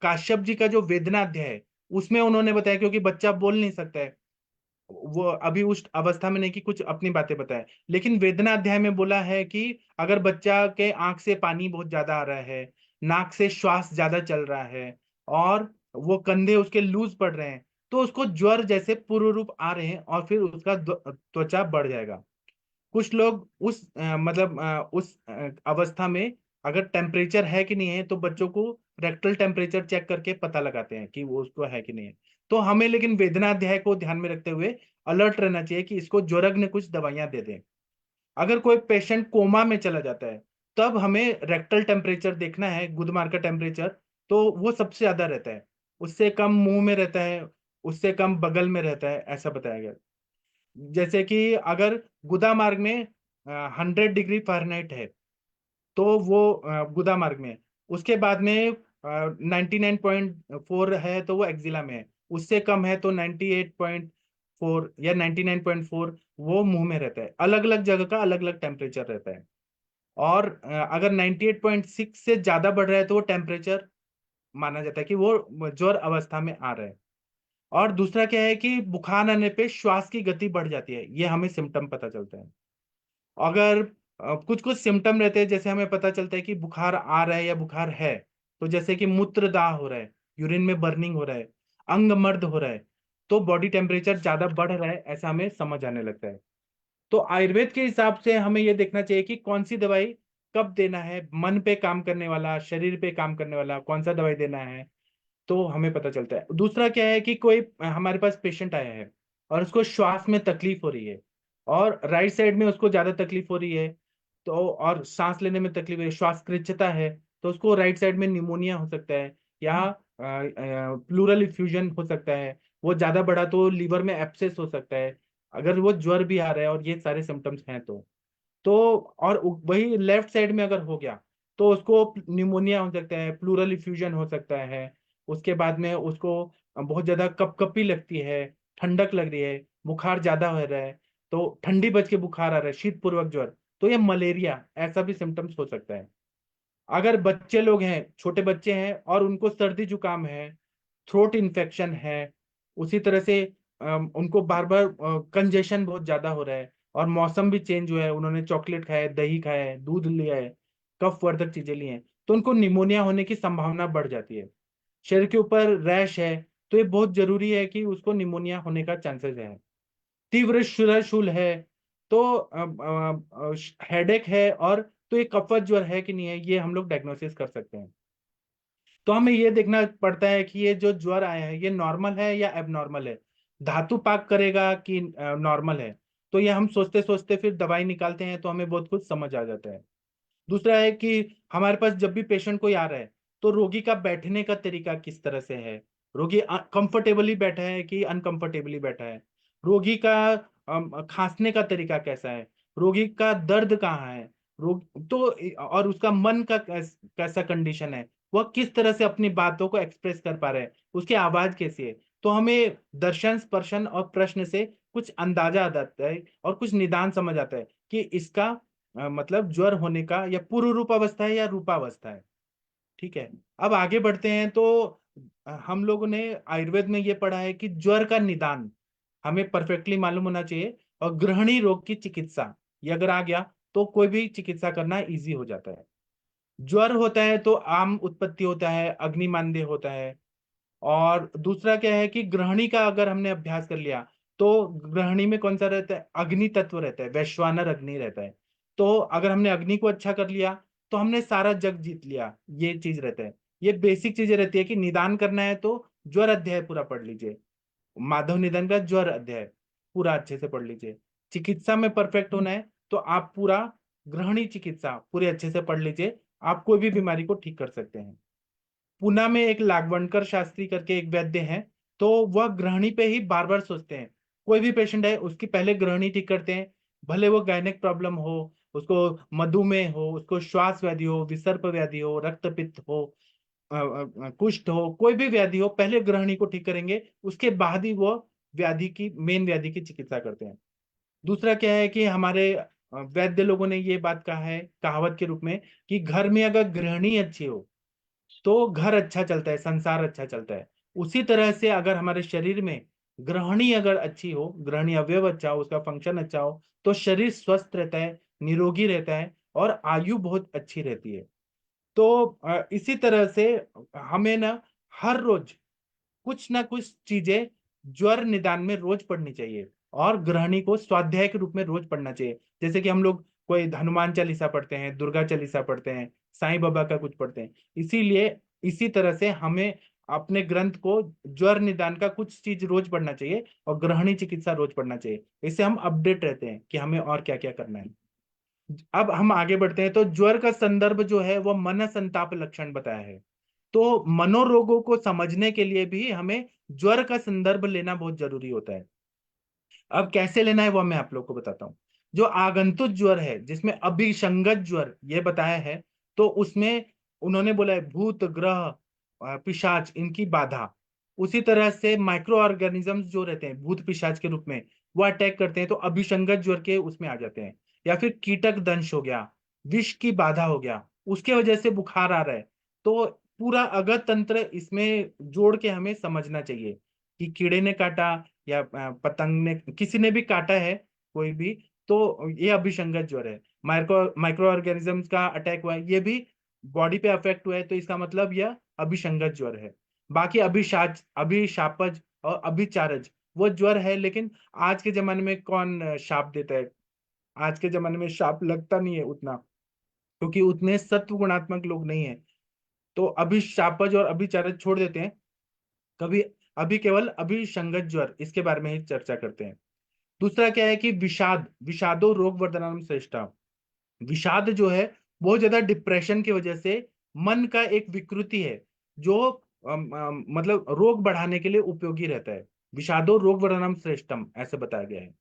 काश्यप जी का जो वेदना अध्याय है उसमें उन्होंने बताया, क्योंकि बच्चा बोल नहीं सकता है, वो अभी उस अवस्था में नहीं कि कुछ अपनी बातें बताए, लेकिन वेदना अध्याय में बोला है कि अगर बच्चा के आंख से पानी बहुत ज्यादा आ रहा है, नाक से श्वास ज्यादा चल रहा है, और वो कंधे उसके लूज पड़ रहे हैं, तो उसको ज्वर जैसे पूर्व रूप आ रहे हैं, और फिर उसका त्वचा बढ़ जाएगा। कुछ लोग उस मतलब उस अवस्था में अगर टेम्परेचर है कि नहीं है, तो बच्चों को रेक्टल टेम्परेचर चेक करके पता लगाते हैं कि वो उसको है कि नहीं है। तो हमें लेकिन वेदना अध्याय को ध्यान में रखते हुए अलर्ट रहना चाहिए कि इसको ज्वरज्ञ कुछ दवाइयां दे दें। अगर कोई पेशेंट कोमा में चला जाता है, तब हमें रेक्टल टेम्परेचर देखना है, गुदमार्ग का टेम्परेचर, तो वो सबसे ज्यादा रहता है, उससे कम मुंह में रहता है, उससे कम बगल में रहता है, ऐसा बताया गया। जैसे कि अगर गुदा मार्ग में 100 डिग्री फ़ारेनहाइट है, तो वो गुदा मार्ग में, उसके बाद में 99.4 है तो वो एक्जिला में है, उससे कम है तो 98.4 या 99.4 वो मुंह में रहता है। अलग अलग जगह का अलग अलग टेम्परेचर रहता है। और अगर 98.6 से ज्यादा बढ़ रहा है तो वो टेम्परेचर माना जाता है कि वो ज्वर अवस्था में आ रहा है। और दूसरा क्या है कि बुखार आने पे श्वास की गति बढ़ जाती है, ये हमें सिम्टम पता चलता है। अगर कुछ कुछ सिम्टम रहते हैं, जैसे हमें पता चलता है कि बुखार आ रहा है या बुखार है, तो जैसे कि मूत्र दाह हो रहा है, यूरिन में बर्निंग हो रहा है, अंग मर्द हो रहा है, तो बॉडी टेम्परेचर ज्यादा बढ़ रहा है, ऐसा हमें समझ आने लगता है। तो आयुर्वेद के हिसाब से हमें यह देखना चाहिए कि कौन सी दवाई कब देना है, मन पे काम करने वाला, शरीर पे काम करने वाला कौन सा दवाई देना है, तो हमें पता चलता है। दूसरा क्या है कि कोई हमारे पास पेशेंट आया है और उसको श्वास में तकलीफ हो रही है, और राइट साइड में उसको ज्यादा तकलीफ हो रही है, तो और सांस लेने में तकलीफ है, श्वास कृच्छता है, तो उसको राइट साइड में निमोनिया हो सकता है, या प्लूरल इफ्यूजन हो सकता है, वो ज्यादा बड़ा तो लीवर में एब्सेस हो सकता है, अगर वो ज्वर भी आ रहा है और ये सारे सिम्टम्स हैं तो और वही लेफ्ट साइड में अगर हो गया तो उसको निमोनिया हो सकता है, प्लूरल इफ्यूजन हो सकता है, उसके बाद में उसको बहुत ज्यादा कपकपी लगती है, ठंडक लग रही है, बुखार ज्यादा हो रहा है, तो ठंडी बज के बुखार आ रहा है, शीत पूर्वक ज्वर, तो ये मलेरिया ऐसा भी सिम्टम्स हो सकता है। अगर बच्चे लोग हैं, छोटे बच्चे हैं और उनको सर्दी जुकाम है, थ्रोट इन्फेक्शन है, उसी तरह से उनको बार बार कंजेशन बहुत ज्यादा हो रहा है, और मौसम भी चेंज हुआ है, उन्होंने चॉकलेट खाया है, दही खाया है, दूध लिया है, कफ वर्धक चीजें ली हैं, तो उनको निमोनिया होने की संभावना बढ़ जाती है। शरीर के ऊपर रैश है, तो ये बहुत जरूरी है कि उसको निमोनिया होने का चांसेस है। तीव्र शिलाशूल है, तो हेडेक है, और तो ये कफत ज्वर है कि नहीं है, ये हम लोग डायग्नोसिस कर सकते हैं। तो हमें ये देखना पड़ता है कि ये जो ज्वर आया है ये नॉर्मल है या एबनॉर्मल है, धातु पाक करेगा कि नॉर्मल है। तो ये हम सोचते सोचते फिर दवाई निकालते हैं, तो हमें बहुत कुछ समझ आ जाता है। दूसरा है कि हमारे पास जब भी पेशेंट कोई आ रहा है, तो रोगी का बैठने का तरीका किस तरह से है, रोगी कंफर्टेबली बैठा है कि अनकंफर्टेबली बैठा है, रोगी का खांसने का तरीका कैसा है, रोगी का दर्द कहाँ है, रोग तो, और उसका मन का कैसा कंडीशन है, वह किस तरह से अपनी बातों को एक्सप्रेस कर पा रहा है, उसकी आवाज कैसी है। तो हमें दर्शन स्पर्शन और प्रश्न से कुछ अंदाजा आ जाता है और कुछ निदान समझ आता है कि इसका मतलब ज्वर होने का या पूर्व रूप अवस्था है या रूपावस्था है। ठीक है, अब आगे बढ़ते हैं। तो हम लोगों ने आयुर्वेद में ये पढ़ा है कि ज्वर का निदान हमें परफेक्टली मालूम होना चाहिए, और ग्रहणी रोग की चिकित्सा ये अगर आ गया तो कोई भी चिकित्सा करना इजी हो जाता है। ज्वर होता है तो आम उत्पत्ति होता है, अग्निमांद्य होता है। और दूसरा क्या है कि ग्रहणी का अगर हमने अभ्यास कर लिया, तो ग्रहणी में कौन सा रहता है, अग्नि तत्व रहता है, वैश्वानर अग्नि रहता है। तो अगर हमने अग्नि को अच्छा कर लिया, तो तो हमने सारा जग जीत लिया, ये चीज रहता है। ये बेसिक चीजें रहती है कि निदान करना है तो ज्वर अध्याय पूरा पढ़ लीजिए, माधव निधन का ज्वर अध्याय पूरा अच्छे से पढ़ लीजिए। चिकित्सा में परफेक्ट होना है तो आप पूरा ग्रहणी चिकित्सा पूरे अच्छे से पढ़ लीजिए, आप कोई भी बीमारी को ठीक कर सकते हैं। पुणे में एक लागवणकर शास्त्री करके एक वैद्य हैं, तो वह ग्रहणी पे ही बार बार सोचते हैं। कोई भी पेशेंट है उसकी पहले ग्रहणी ठीक करते हैं, भले वो गायनेक प्रॉब्लम हो, उसको मधुमेह हो, उसको श्वास व्याधि हो, विसर्प व्याधि हो, रक्तपित्त हो, कुष्ठ हो, कोई भी व्याधि हो, पहले ग्रहणी को ठीक करेंगे, उसके बाद ही वो व्याधि की मेन व्याधि की चिकित्सा करते हैं। दूसरा क्या है कि हमारे वैद्य लोगों ने ये बात कहा है कहावत के रूप में कि घर में अगर गृहिणी अच्छी हो तो घर अच्छा चलता है, संसार अच्छा चलता है। उसी तरह से अगर हमारे शरीर में गृहिणी अगर अच्छी हो, गृहिणी अवयव अच्छा हो, उसका फंक्शन अच्छा हो, तो शरीर स्वस्थ रहता है, निरोगी रहता है और आयु बहुत अच्छी रहती है। तो इसी तरह से हमें ना हर रोज कुछ ना कुछ चीजें ज्वर निदान में रोज पढ़नी चाहिए, और गृहिणी को स्वाध्याय के रूप में रोज पढ़ना चाहिए। जैसे कि हम लोग कोई हनुमान चालीसा पढ़ते हैं, दुर्गा चालीसा पढ़ते हैं, साईं बाबा का कुछ पढ़ते हैं। इसीलिए इसी तरह से हमें अपने ग्रंथ को ज्वर निदान का कुछ चीज रोज पढ़ना चाहिए और गृहिणी चिकित्सा रोज पढ़ना चाहिए। इससे हम अपडेट रहते हैं कि हमें और क्या क्या करना है। अब हम आगे बढ़ते हैं, तो ज्वर का संदर्भ जो है वो मन संताप लक्षण बताया है। तो मनोरोगों को समझने के लिए भी हमें ज्वर का संदर्भ लेना बहुत जरूरी होता है। अब कैसे लेना है वो मैं आप लोग को बताता हूँ। जो आगंतुक ज्वर है जिसमें अभिसंगत ज्वर ये बताया है, तो उसमें उन्होंने बोला है भूत ग्रह पिशाच इनकी बाधा। उसी तरह से माइक्रो ऑर्गेनिजम्स जो रहते हैं भूत पिशाच के रूप में, वो अटैक करते हैं तो अभिसंगत ज्वर के उसमें आ जाते हैं। या फिर कीटक दंश हो गया, विष की बाधा हो गया, उसके वजह से बुखार आ रहा है। तो पूरा अगत तंत्र इसमें जोड़ के हमें समझना चाहिए कि कीड़े ने काटा या पतंग ने, किसी ने भी काटा है कोई भी, तो ये अभिसंगत ज्वर है। माइक्रो ऑर्गेनिजम्स का अटैक हुआ है, ये भी बॉडी पे अफेक्ट हुआ है, तो इसका मतलब यह अभिसंगत ज्वर है। बाकी अभिशापज और अभिचारज वो ज्वर है, लेकिन आज के जमाने में कौन शाप देता है? आज के जमाने में शाप लगता नहीं है उतना, क्योंकि उतने सत्व गुणात्मक लोग नहीं है। तो अभिशापज और अभिचारज छोड़ देते हैं, कभी अभी केवल अभिसंगत ज्वर इसके बारे में ही चर्चा करते हैं। दूसरा क्या है कि विषादो रोग वर्धनम श्रेष्ठा। विषाद जो है बहुत ज्यादा डिप्रेशन की वजह से मन का एक विकृति है, जो मतलब रोग बढ़ाने के लिए उपयोगी रहता है। विषादो रोग वर्धनम श्रेष्ठम ऐसे बताया गया है।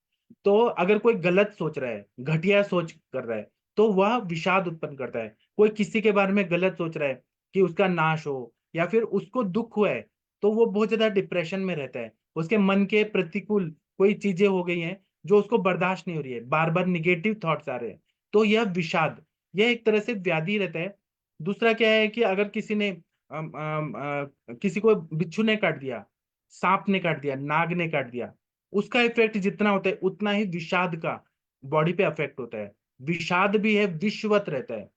तो अगर कोई गलत सोच रहा है, घटिया सोच कर रहा है, तो वह विषाद उत्पन्न करता है। कोई किसी के बारे में गलत सोच रहा है कि उसका नाश हो, या फिर उसको दुख हुआ है, तो वो बहुत ज्यादा डिप्रेशन में रहता है। उसके मन के प्रतिकूल कोई चीजें हो गई हैं जो उसको बर्दाश्त नहीं हो रही है, बार बार निगेटिव थॉट्स आ रहे हैं, तो यह विषाद, यह एक तरह से व्याधि रहता है। दूसरा क्या है कि अगर किसी ने किसी को बिच्छू ने काट दिया, सांप ने काट दिया, नाग ने काट दिया, उसका इफेक्ट जितना होता है उतना ही विषाद का बॉडी पे अफेक्ट होता है। विषाद भी है, विषवत रहता है।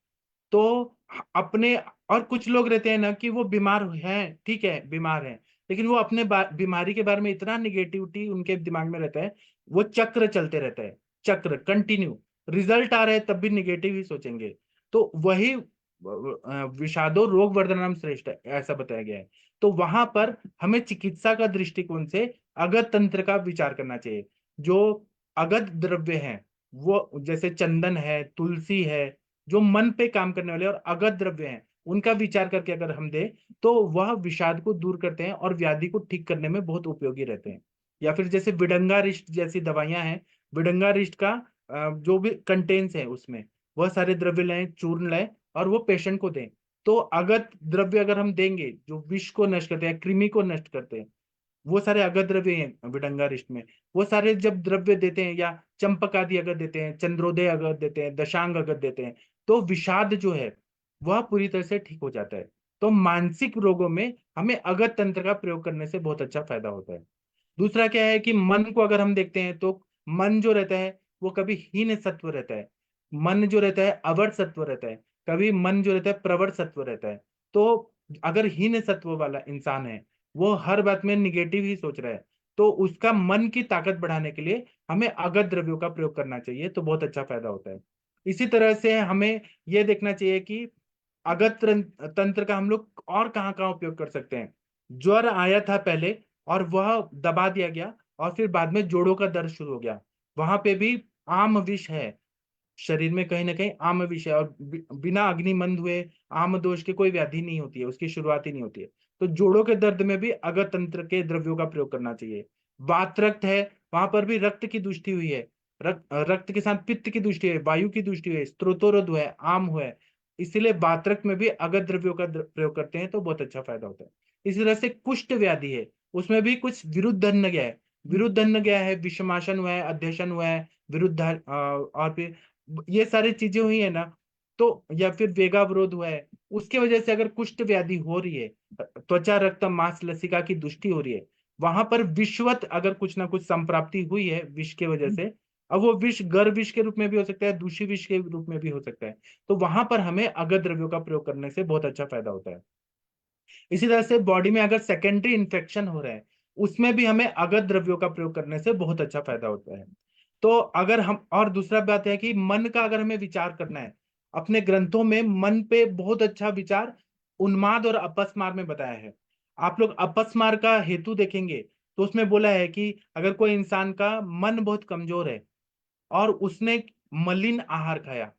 तो अपने, और कुछ लोग रहते हैं ना कि वो बीमार हैं, ठीक है बीमार हैं, लेकिन वो अपने बीमारी के बारे में इतना निगेटिविटी उनके दिमाग में रहता है, वो चक्र चलते रहता है, चक्र कंटिन्यू, रिजल्ट आ रहा है तब भी निगेटिव ही सोचेंगे। तो वही विषादो रोग वर्धनम श्रेष्ठ है ऐसा बताया गया है। तो वहां पर हमें चिकित्सा का दृष्टिकोण से अगत तंत्र का विचार करना चाहिए। जो अगत द्रव्य हैं वो जैसे चंदन है, तुलसी है, जो मन पे काम करने वाले और अगत द्रव्य हैं, उनका विचार करके अगर हम दें तो वह विषाद को दूर करते हैं और व्याधि को ठीक करने में बहुत उपयोगी रहते हैं। या फिर जैसे विडंगारिष्ट जैसी दवाइयां हैं, विडंगारिष्ट का जो भी कंटेंट्स है उसमें, वह सारे द्रव्य लें, चूर्ण लें और वो पेशेंट को दें। तो अगत द्रव्य अगर हम देंगे जो विष को नष्ट करते हैं, कृमि को नष्ट करते हैं, वो सारे अगत द्रव्य हैं विडंगारिष्ट में। वो सारे जब द्रव्य देते हैं, या चंपक आदि अगत देते हैं, चंद्रोदय अगत देते हैं, दशांग अगत देते हैं, तो विषाद जो है वह पूरी तरह से ठीक हो जाता है। तो मानसिक रोगों में हमें अगत तंत्र का प्रयोग करने से बहुत अच्छा फायदा होता है। दूसरा क्या है कि मन को अगर हम देखते हैं तो मन जो रहता है वो कभी हीन सत्व रहता है, मन जो रहता है अवर सत्व रहता है, कभी मन जो रहता है प्रवर सत्व रहता है। तो अगर हीन सत्व वाला इंसान है, वो हर बात में निगेटिव ही सोच रहा है, तो उसका मन की ताकत बढ़ाने के लिए हमें अगत द्रव्यों का प्रयोग करना चाहिए, तो बहुत अच्छा फायदा होता है। इसी तरह से हमें ये देखना चाहिए कि अगत तंत्र का हम लोग और कहाँ कहाँ उपयोग कर सकते हैं। ज्वर आया था पहले और वह दबा दिया गया, और फिर बाद में जोड़ों का दर्द शुरू हो गया, वहां पे भी आम विष है, शरीर में कहीं ना कहीं आम विष है, और बिना अग्निमंद हुए आम दोष के कोई व्याधि नहीं होती है, उसकी शुरुआत ही नहीं होती है। तो जोड़ों के दर्द में भी अगत तंत्र के द्रव्यों का प्रयोग करना चाहिए। वात रक्त है, वहां पर भी रक्त की दुष्टि हुई है, रक्त के साथ पित्त की दुष्टि है, वायु की दुष्टि है, स्त्रोतोरध है, आम हुआ, इसीलिए वात रक्त में भी अगत द्रव्यों का प्रयोग करते हैं तो बहुत अच्छा फायदा होता है। इसी तरह से कुष्ठ व्याधि है, उसमें भी कुछ विरुद्धन्न गया है, विरुद्धन्न गया है, विषमाशन हुआ है, अध्यशन हुआ है, विरुद्ध और फिर ये सारी चीजें हुई है ना, तो या फिर वेगावरोध हुआ है, उसके वजह से अगर कुष्ठ व्याधि हो रही है, त्वचा रक्त मांस लसिका की दुष्टि हो रही है, वहां पर विषवत अगर कुछ ना कुछ संप्राप्ति हुई है विष के वजह से, अब वो विष गर विष के रूप में भी हो सकता है, दूषी विष के रूप में भी हो सकता है, तो वहां पर हमें अगत द्रव्यों का प्रयोग करने से बहुत अच्छा फायदा होता है। इसी तरह से बॉडी में अगर सेकेंडरी इन्फेक्शन हो रहा है, उसमें भी हमें अगत द्रव्यों का प्रयोग करने से बहुत अच्छा फायदा होता है। तो अगर हम, और दूसरा बात है कि मन का अगर हमें विचार करना है, अपने ग्रंथों में मन पे बहुत अच्छा विचार उन्माद और अपस्मार में बताया है। आप लोग अपस्मार का हेतु देखेंगे तो उसमें बोला है कि अगर कोई इंसान का मन बहुत कमजोर है और उसने मलिन आहार खाया,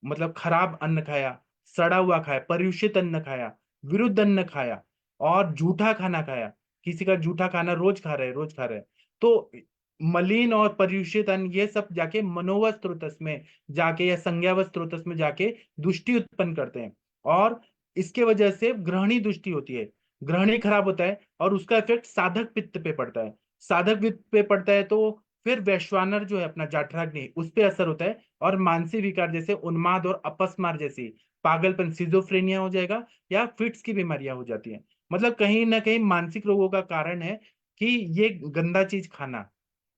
मतलब खराब अन्न खाया, सड़ा हुआ खाया, पर्यूषित अन्न खाया, विरुद्ध अन्न खाया, और झूठा खाना खाया, किसी का झूठा खाना रोज खा रहे, रोज खा रहे, तो मलिन और पर्यूषित अन्न ये सब जाके मनोवत स्रोतस में जाके या संज्ञावत स्रोतस में जाके दुष्टि उत्पन्न करते हैं, और इसके वजह से ग्रहणी दुष्टि होती है, ग्रहणी खराब होता है, और उसका इफेक्ट साधक पित्त पे पड़ता है, साधक पित्त पे पड़ता है तो फिर वैश्वानर जो है अपना जाठराग्नि, उस पे असर होता है, और मानसिक विकार जैसे उन्माद और अपस्मार जैसी पागलपन, सिजोफ्रेनिया हो जाएगा, या फिट्स की बीमारियां हो जाती हैं। मतलब कहीं ना कहीं मानसिक रोगों का कारण है कि ये गंदा चीज खाना,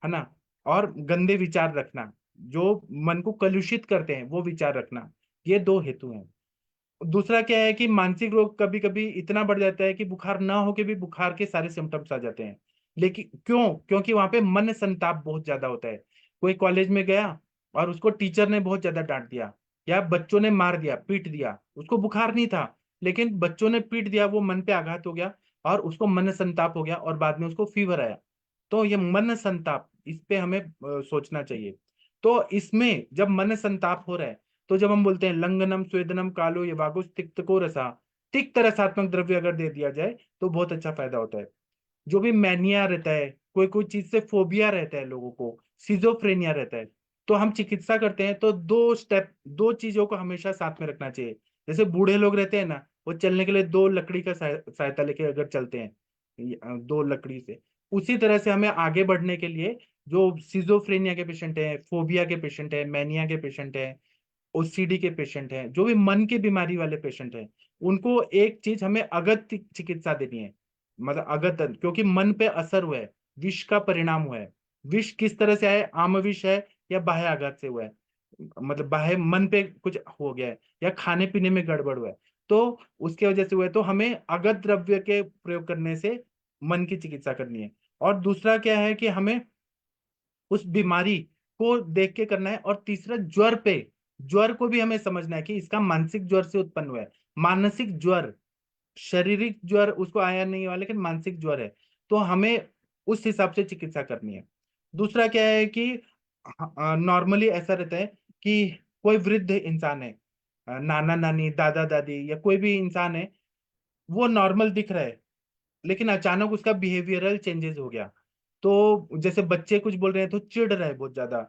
है ना, और गंदे विचार रखना, जो मन को कलुषित करते हैं वो विचार रखना, ये दो हेतु हैं। दूसरा क्या है कि मानसिक रोग कभी कभी इतना बढ़ जाता है कि बुखार ना होके भी बुखार के सारे सिम्टम्स आ जाते हैं। लेकिन क्यों? क्योंकि वहां पे मन संताप बहुत ज्यादा होता है। कोई कॉलेज में गया और उसको टीचर ने बहुत ज्यादा डांट दिया, या बच्चों ने मार दिया, पीट दिया, उसको बुखार नहीं था, लेकिन बच्चों ने पीट दिया, वो मन पे आघात हो गया और उसको मन संताप हो गया, और बाद में उसको फीवर आया। तो ये मन संताप, इस पे हमें सोचना चाहिए। तो इसमें जब मन संताप हो रहा है, तो जब हम बोलते हैं लंगनम स्वेदनम कालो ये वागुस तिक्त को रसा, तिक्त रसात्मक द्रव्य अगर दे दिया जाए तो बहुत अच्छा फायदा होता है। जो भी मैनिया रहता है, कोई कोई चीज से फोबिया रहता है लोगों को, सिजोफ्रेनिया रहता है, तो हम चिकित्सा करते हैं तो दो स्टेप, दो चीजों को हमेशा साथ में रखना चाहिए। जैसे बूढ़े लोग रहते हैं ना, वो चलने के लिए दो लकड़ी का सहायता लेके अगर चलते हैं, दो लकड़ी से, उसी तरह से हमें आगे बढ़ने के लिए जो सिजोफ्रेनिया के पेशेंट है, फोबिया के पेशेंट है, मैनिया के पेशेंट है, ओसीडी के पेशेंट हैं, जो भी मन की बीमारी वाले पेशेंट हैं, उनको एक चीज हमें अगत चिकित्सा देनी है, मतलब अगत, क्योंकि मन पे असर हुआ है, विष का परिणाम हुआ है। विष किस तरह से आए, आम विष है या बाह्य आघात से हुआ है, मतलब बाह्य मन पे कुछ हो गया है या खाने पीने में गड़बड़ हुआ है, तो उसके वजह से हुआ है, तो हमें अगत द्रव्य के प्रयोग करने से मन की चिकित्सा करनी है। और दूसरा क्या है कि हमें उस बीमारी को देख के करना है। और तीसरा ज्वर पे, ज्वर को भी हमें समझना है कि इसका मानसिक ज्वर से उत्पन्न हुआ है, मानसिक ज्वर, शारीरिक ज्वर उसको आया नहीं हुआ, लेकिन मानसिक ज्वर है, तो हमें उस हिसाब से चिकित्सा करनी है। दूसरा क्या है कि नॉर्मली ऐसा रहता है कि कोई वृद्ध इंसान है, नाना नानी दादा दादी या कोई भी इंसान है, वो नॉर्मल दिख रहा है, लेकिन अचानक उसका बिहेवियरल चेंजेस हो गया, तो जैसे बच्चे कुछ बोल रहे हैं तो चिढ़ रहे हैं बहुत ज्यादा,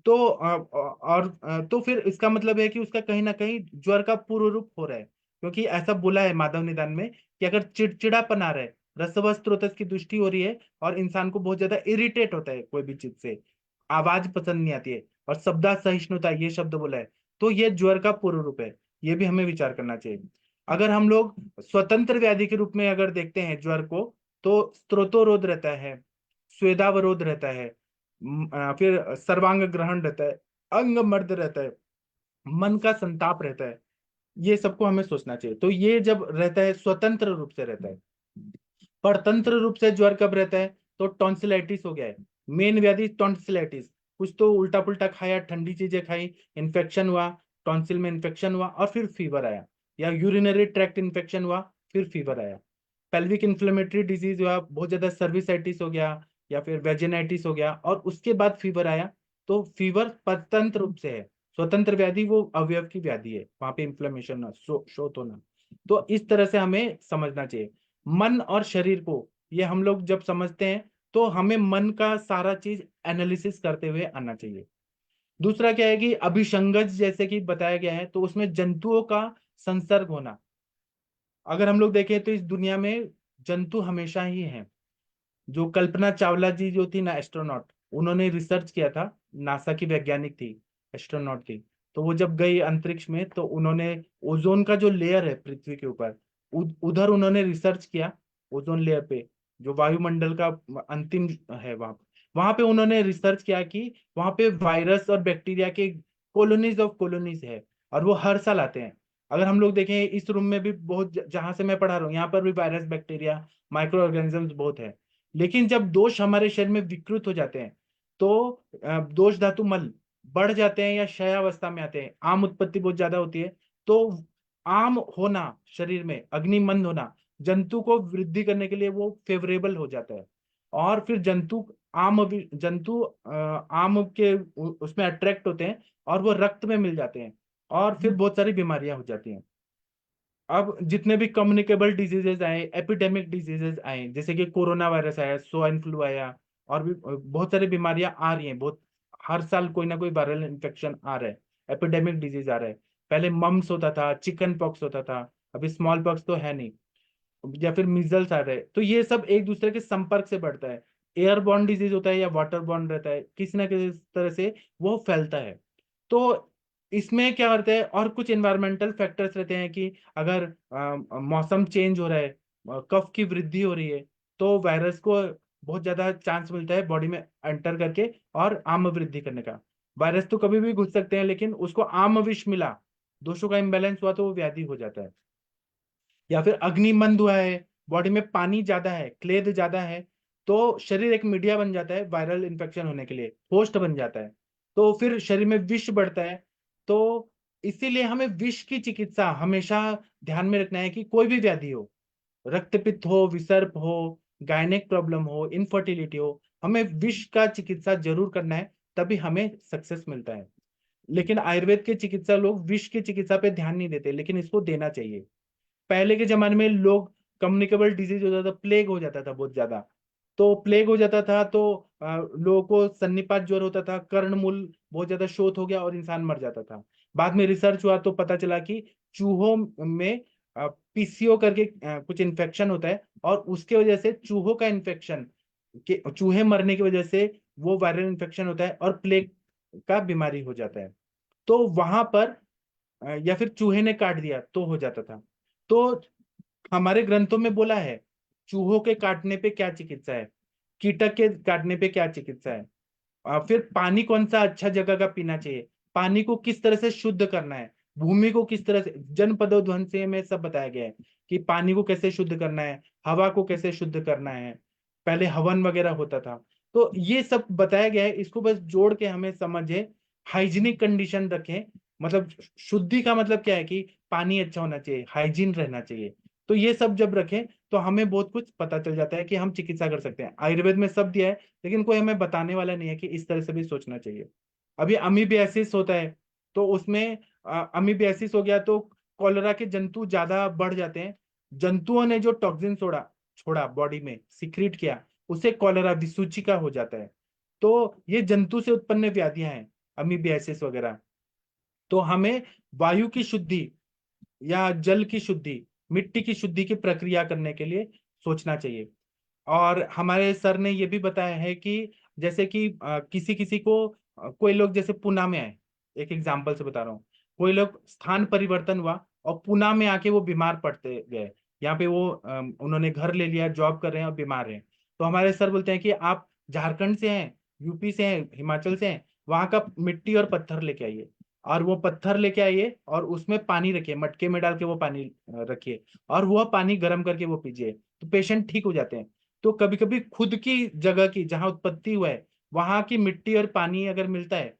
तो तो फिर इसका मतलब है कि उसका कहीं ना कहीं ज्वर का पूर्व रूप हो रहा है। क्योंकि ऐसा बोला है माधव निदान में कि अगर चिड़चिड़ापन आ रहा है, रसवस स्रोतस की दृष्टि हो रही है, और इंसान को बहुत ज्यादा इरिटेट होता है कोई भी चीज से, आवाज पसंद नहीं आती है, और शब्दा सहिष्णुता ये शब्द बोला है, तो ये ज्वर का पूर्व रूप है। ये भी हमें विचार करना चाहिए। अगर हम लोग स्वतंत्र व्याधि के रूप में अगर देखते हैं ज्वर को, तो स्त्रोतोरोध रहता है, स्वेदावरोध रहता है, फिर सर्वांग ग्रहण रहता है, अंग मर्द रहता है, मन का संताप रहता है, ये सबको हमें सोचना चाहिए। तो ये जब रहता है स्वतंत्र रूप से रहता है। परतंत्र रूप से ज्वर कब रहता है? तो टॉन्सिलाइटिस हो गया है, मेन व्याधि टॉन्सिलाइटिस, कुछ तो उल्टा पुल्टा खाया, ठंडी चीजें खाई, इन्फेक्शन हुआ, टॉन्सिल में इन्फेक्शन हुआ और फिर फीवर आया, या यूरिनरी ट्रैक्ट इन्फेक्शन हुआ फिर फीवर आया, पेल्विक इन्फ्लेमेटरी डिजीज हुआ, बहुत ज्यादा सर्विसाइटिस हो गया या फिर वेजिनाइटिस हो गया और उसके बाद फीवर आया, तो फीवर परतंत्र रूप से है। स्वतंत्र व्याधि वो अवयव की व्याधि है, वहां पे इन्फ्लेमेशन ना शोथ होना। तो इस तरह से हमें समझना चाहिए मन और शरीर को। ये हम लोग जब समझते हैं तो हमें मन का सारा चीज एनालिसिस करते हुए आना चाहिए। दूसरा क्या है कि अभिसंगज जैसे कि बताया गया है, तो उसमें जंतुओं का संसर्ग होना। अगर हम लोग देखें तो इस दुनिया में जंतु हमेशा ही हैं। जो कल्पना चावला जी जो थी ना, एस्ट्रोनॉट, उन्होंने रिसर्च किया था, नासा की वैज्ञानिक थी, एस्ट्रोनॉट थी। तो वो जब गई अंतरिक्ष में तो उन्होंने ओजोन का जो लेयर है पृथ्वी के ऊपर, उधर उन्होंने रिसर्च किया। ओजोन लेयर पे जो वायुमंडल का अंतिम है, वहां पे उन्होंने रिसर्च किया कि वहां पे वायरस और बैक्टीरिया के कॉलोनीज ऑफ कॉलोनीज है, और वो हर साल आते हैं। अगर हम लोग देखें इस रूम में भी बहुत, जहां से मैं पढ़ा रहा हूँ यहाँ पर भी वायरस बैक्टीरिया माइक्रो ऑर्गेनिजम्स बहुत है। लेकिन जब दोष हमारे शरीर में विकृत हो जाते हैं तो दोष धातु मल बढ़ जाते हैं या क्षयावस्था में आते हैं, आम उत्पत्ति बहुत ज्यादा होती है। तो आम होना, शरीर में अग्निमंद होना, जंतु को वृद्धि करने के लिए वो फेवरेबल हो जाता है। और फिर जंतु आम के उसमें अट्रैक्ट होते हैं और वो रक्त में मिल जाते हैं, और फिर बहुत सारी बीमारियां हो जाती हैं। अब जितने भी कम्युनिकेबल डिजीजेज आए, एपिडेमिक डिजीजेस आए, जैसे कि कोरोना वायरस आया, स्वाइन फ्लू आया, और भी बहुत सारी बीमारियां आ रही हैं, बहुत हर साल कोई ना कोई वायरल इन्फेक्शन आ रहा है, एपिडेमिक डिजीज आ रहा है। पहले मम्स होता था, चिकन पॉक्स होता था, अभी स्मॉल पॉक्स तो है नहीं, या फिर मिजल्स आ रहे हैं। तो ये सब एक दूसरे के संपर्क से बढ़ता है। एयरबॉर्न डिजीज होता है या वाटर बॉर्न रहता है, किसी ना किसी तरह से वो फैलता है। तो इसमें क्या करते हैं, और कुछ एनवायरमेंटल फैक्टर्स रहते हैं कि अगर मौसम चेंज हो रहा है, कफ की वृद्धि हो रही है, तो वायरस को बहुत ज्यादा चांस मिलता है बॉडी में एंटर करके और आम वृद्धि करने का। वायरस तो कभी भी घुस सकते हैं, लेकिन उसको आम विष मिला, दोषों का इम्बैलेंस हुआ तो वो व्याधि हो जाता है। या फिर अग्निमंद हुआ है, बॉडी में पानी ज्यादा है, क्लेद ज्यादा है, तो शरीर एक मीडिया बन जाता है वायरल इन्फेक्शन होने के लिए, होस्ट बन जाता है। तो फिर शरीर में विष बढ़ता है। तो इसीलिए हमें विष की चिकित्सा हमेशा ध्यान में रखना है कि कोई भी व्याधि हो, रक्तपित्त हो, विसर्प हो, गायनेक प्रॉब्लम हो, इनफर्टिलिटी हो, हमें विष का चिकित्सा जरूर करना है, तभी हमें सक्सेस मिलता है। लेकिन आयुर्वेद के चिकित्सा लोग विष की चिकित्सा पे ध्यान नहीं देते, लेकिन इसको देना चाहिए। पहले के जमाने में लोग, कम्युनिकेबल डिजीज होता था, प्लेग हो जाता था बहुत ज्यादा, तो प्लेग हो जाता था तो लोगों को सन्निपात ज्वर होता था, कर्णमूल बहुत ज्यादा शोथ हो गया और इंसान मर जाता था। बाद में रिसर्च हुआ तो पता चला कि चूहों में पीसीओ करके कुछ इन्फेक्शन होता है, और उसके वजह से चूहों का इन्फेक्शन के चूहे मरने की वजह से वो वायरल इन्फेक्शन होता है और प्लेग का बीमारी हो जाता है। तो वहां पर या फिर चूहे ने काट दिया तो हो जाता था। तो हमारे ग्रंथों में बोला है चूहों के काटने पे क्या चिकित्सा है, कीटक के काटने पे क्या चिकित्सा है। फिर पानी कौन सा अच्छा जगह का पीना चाहिए, पानी को किस तरह से शुद्ध करना है, भूमि को किस तरह से, जनपदो ध्वंसे में सब बताया गया है कि पानी को कैसे शुद्ध करना है, हवा को कैसे शुद्ध करना है। पहले हवन वगैरह होता था, तो ये सब बताया गया है। इसको बस जोड़ के हमें समझे, हाइजीनिक कंडीशन रखें। मतलब शुद्धि का मतलब क्या है कि पानी अच्छा होना चाहिए, हाइजीन रहना चाहिए। तो ये सब जब रखें तो हमें बहुत कुछ पता चल जाता है कि हम चिकित्सा कर सकते हैं। आयुर्वेद में सब दिया है, लेकिन कोई हमें बताने वाला नहीं है कि इस तरह से भी सोचना चाहिए। अभी अमीबियासिस होता है, तो उसमें अमीबियासिस हो गया तो कॉलरा के जंतु ज्यादा बढ़ जाते हैं। जंतुओं ने जो टॉक्सिन छोड़ा छोड़ा बॉडी में सिक्रीट किया, उसे कॉलरा विसूचिका हो जाता है। तो ये जंतु से उत्पन्न व्याधियां हैं, अमीबियासिस वगैरह। तो हमें वायु की शुद्धि या जल की शुद्धि, मिट्टी की शुद्धि की प्रक्रिया करने के लिए सोचना चाहिए। और हमारे सर ने ये भी बताया है कि जैसे कि किसी किसी को कोई लोग जैसे पुणे में आए, एक एग्जांपल से बता रहा हूँ, कोई लोग स्थान परिवर्तन हुआ और पुणे में आके वो बीमार पड़ते गए। यहाँ पे वो उन्होंने घर ले लिया, जॉब कर रहे हैं और बीमार हैं। तो हमारे सर बोलते हैं कि आप झारखंड से हैं, यूपी से हैं, हिमाचल से हैं, वहां का मिट्टी और पत्थर लेके आइए, और वो पत्थर लेके आइए और उसमें पानी रखिए, मटके में डाल के वो पानी रखिए, और वह पानी गर्म करके वो पीजिए, तो पेशेंट ठीक हो जाते हैं। तो कभी कभी खुद की जगह की जहां उत्पत्ति हुआ है वहां की मिट्टी और पानी अगर मिलता है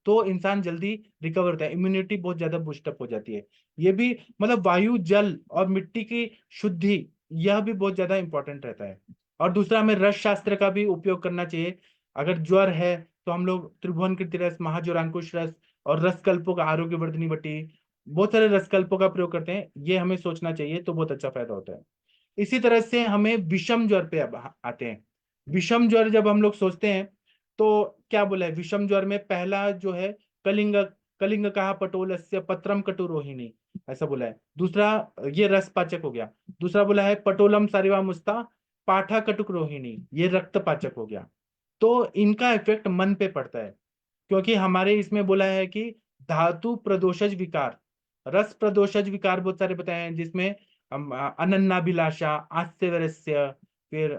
तो इंसान जल्दी रिकवर होता है, इम्यूनिटी बहुत ज्यादा बूस्टअप हो जाती है। ये भी मतलब वायु, जल और मिट्टी की शुद्धि, यह भी बहुत ज्यादा इंपॉर्टेंट रहता है। और दूसरा, हमें रस शास्त्र का भी उपयोग करना चाहिए। अगर ज्वर है तो हम लोग त्रिभुवन कीर्ति रस, महाज्वरांकुश रस और रसकल्पों का, आरोग्य वर्धनी बटी, बहुत सारे रसकल्पों का प्रयोग करते हैं, ये हमें सोचना चाहिए, तो बहुत अच्छा फायदा होता है। इसी तरह से हमें विषम ज्वर पे अब आते हैं। विषम ज्वर जब हम लोग सोचते हैं तो क्या बोला है, विषम ज्वर में पहला जो है, कलिंग, कलिंग कहा पटोलस्य पत्रम कटुरोहिणी, ऐसा बोला है। दूसरा, ये रस पाचक हो गया। दूसरा बोला है पटोलम सारिवा मुस्ता पाठा कटुक रोहिणी, ये रक्त पाचक हो गया। तो इनका इफेक्ट मन पे पड़ता है, क्योंकि हमारे इसमें बोला है कि धातु प्रदोषज विकार, रस प्रदोषज विकार बहुत सारे बताए हैं, जिसमें अनन्नाभिलाषा, आस्यवरस्य, फिर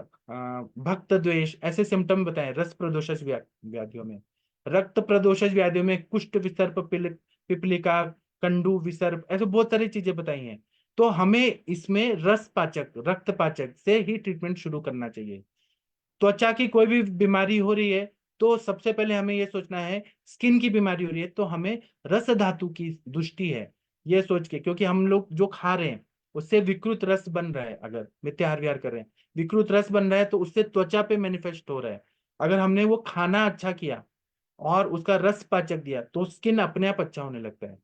भक्त द्वेष, ऐसे सिम्टम बताए रस प्रदोषज व्याधियों में। रक्त प्रदोषज व्याधियों में कुष्ठ, विसर्प, पिपलिका, कंडू, विसर्प, ऐसे बहुत सारी चीजें बताई हैं। तो हमें इसमें रस पाचक, रक्त पाचक से ही ट्रीटमेंट शुरू करना चाहिए। त्वचा की कोई भी बीमारी हो रही है तो सबसे पहले हमें यह सोचना है, स्किन की बीमारी हो रही है तो हमें रस धातु की दुष्टि है, ये सोच के, क्योंकि हम लोग जो खा रहे हैं उससे विकृत रस बन रहा है। अगर मिथ्याहार विहार कर रहे हैं, विकृत रस बन रहा है, तो उससे त्वचा पे मैनिफेस्ट हो रहा है। अगर हमने वो खाना अच्छा किया और उसका रस पाचक दिया तो स्किन अपने आप अच्छा होने लगता है।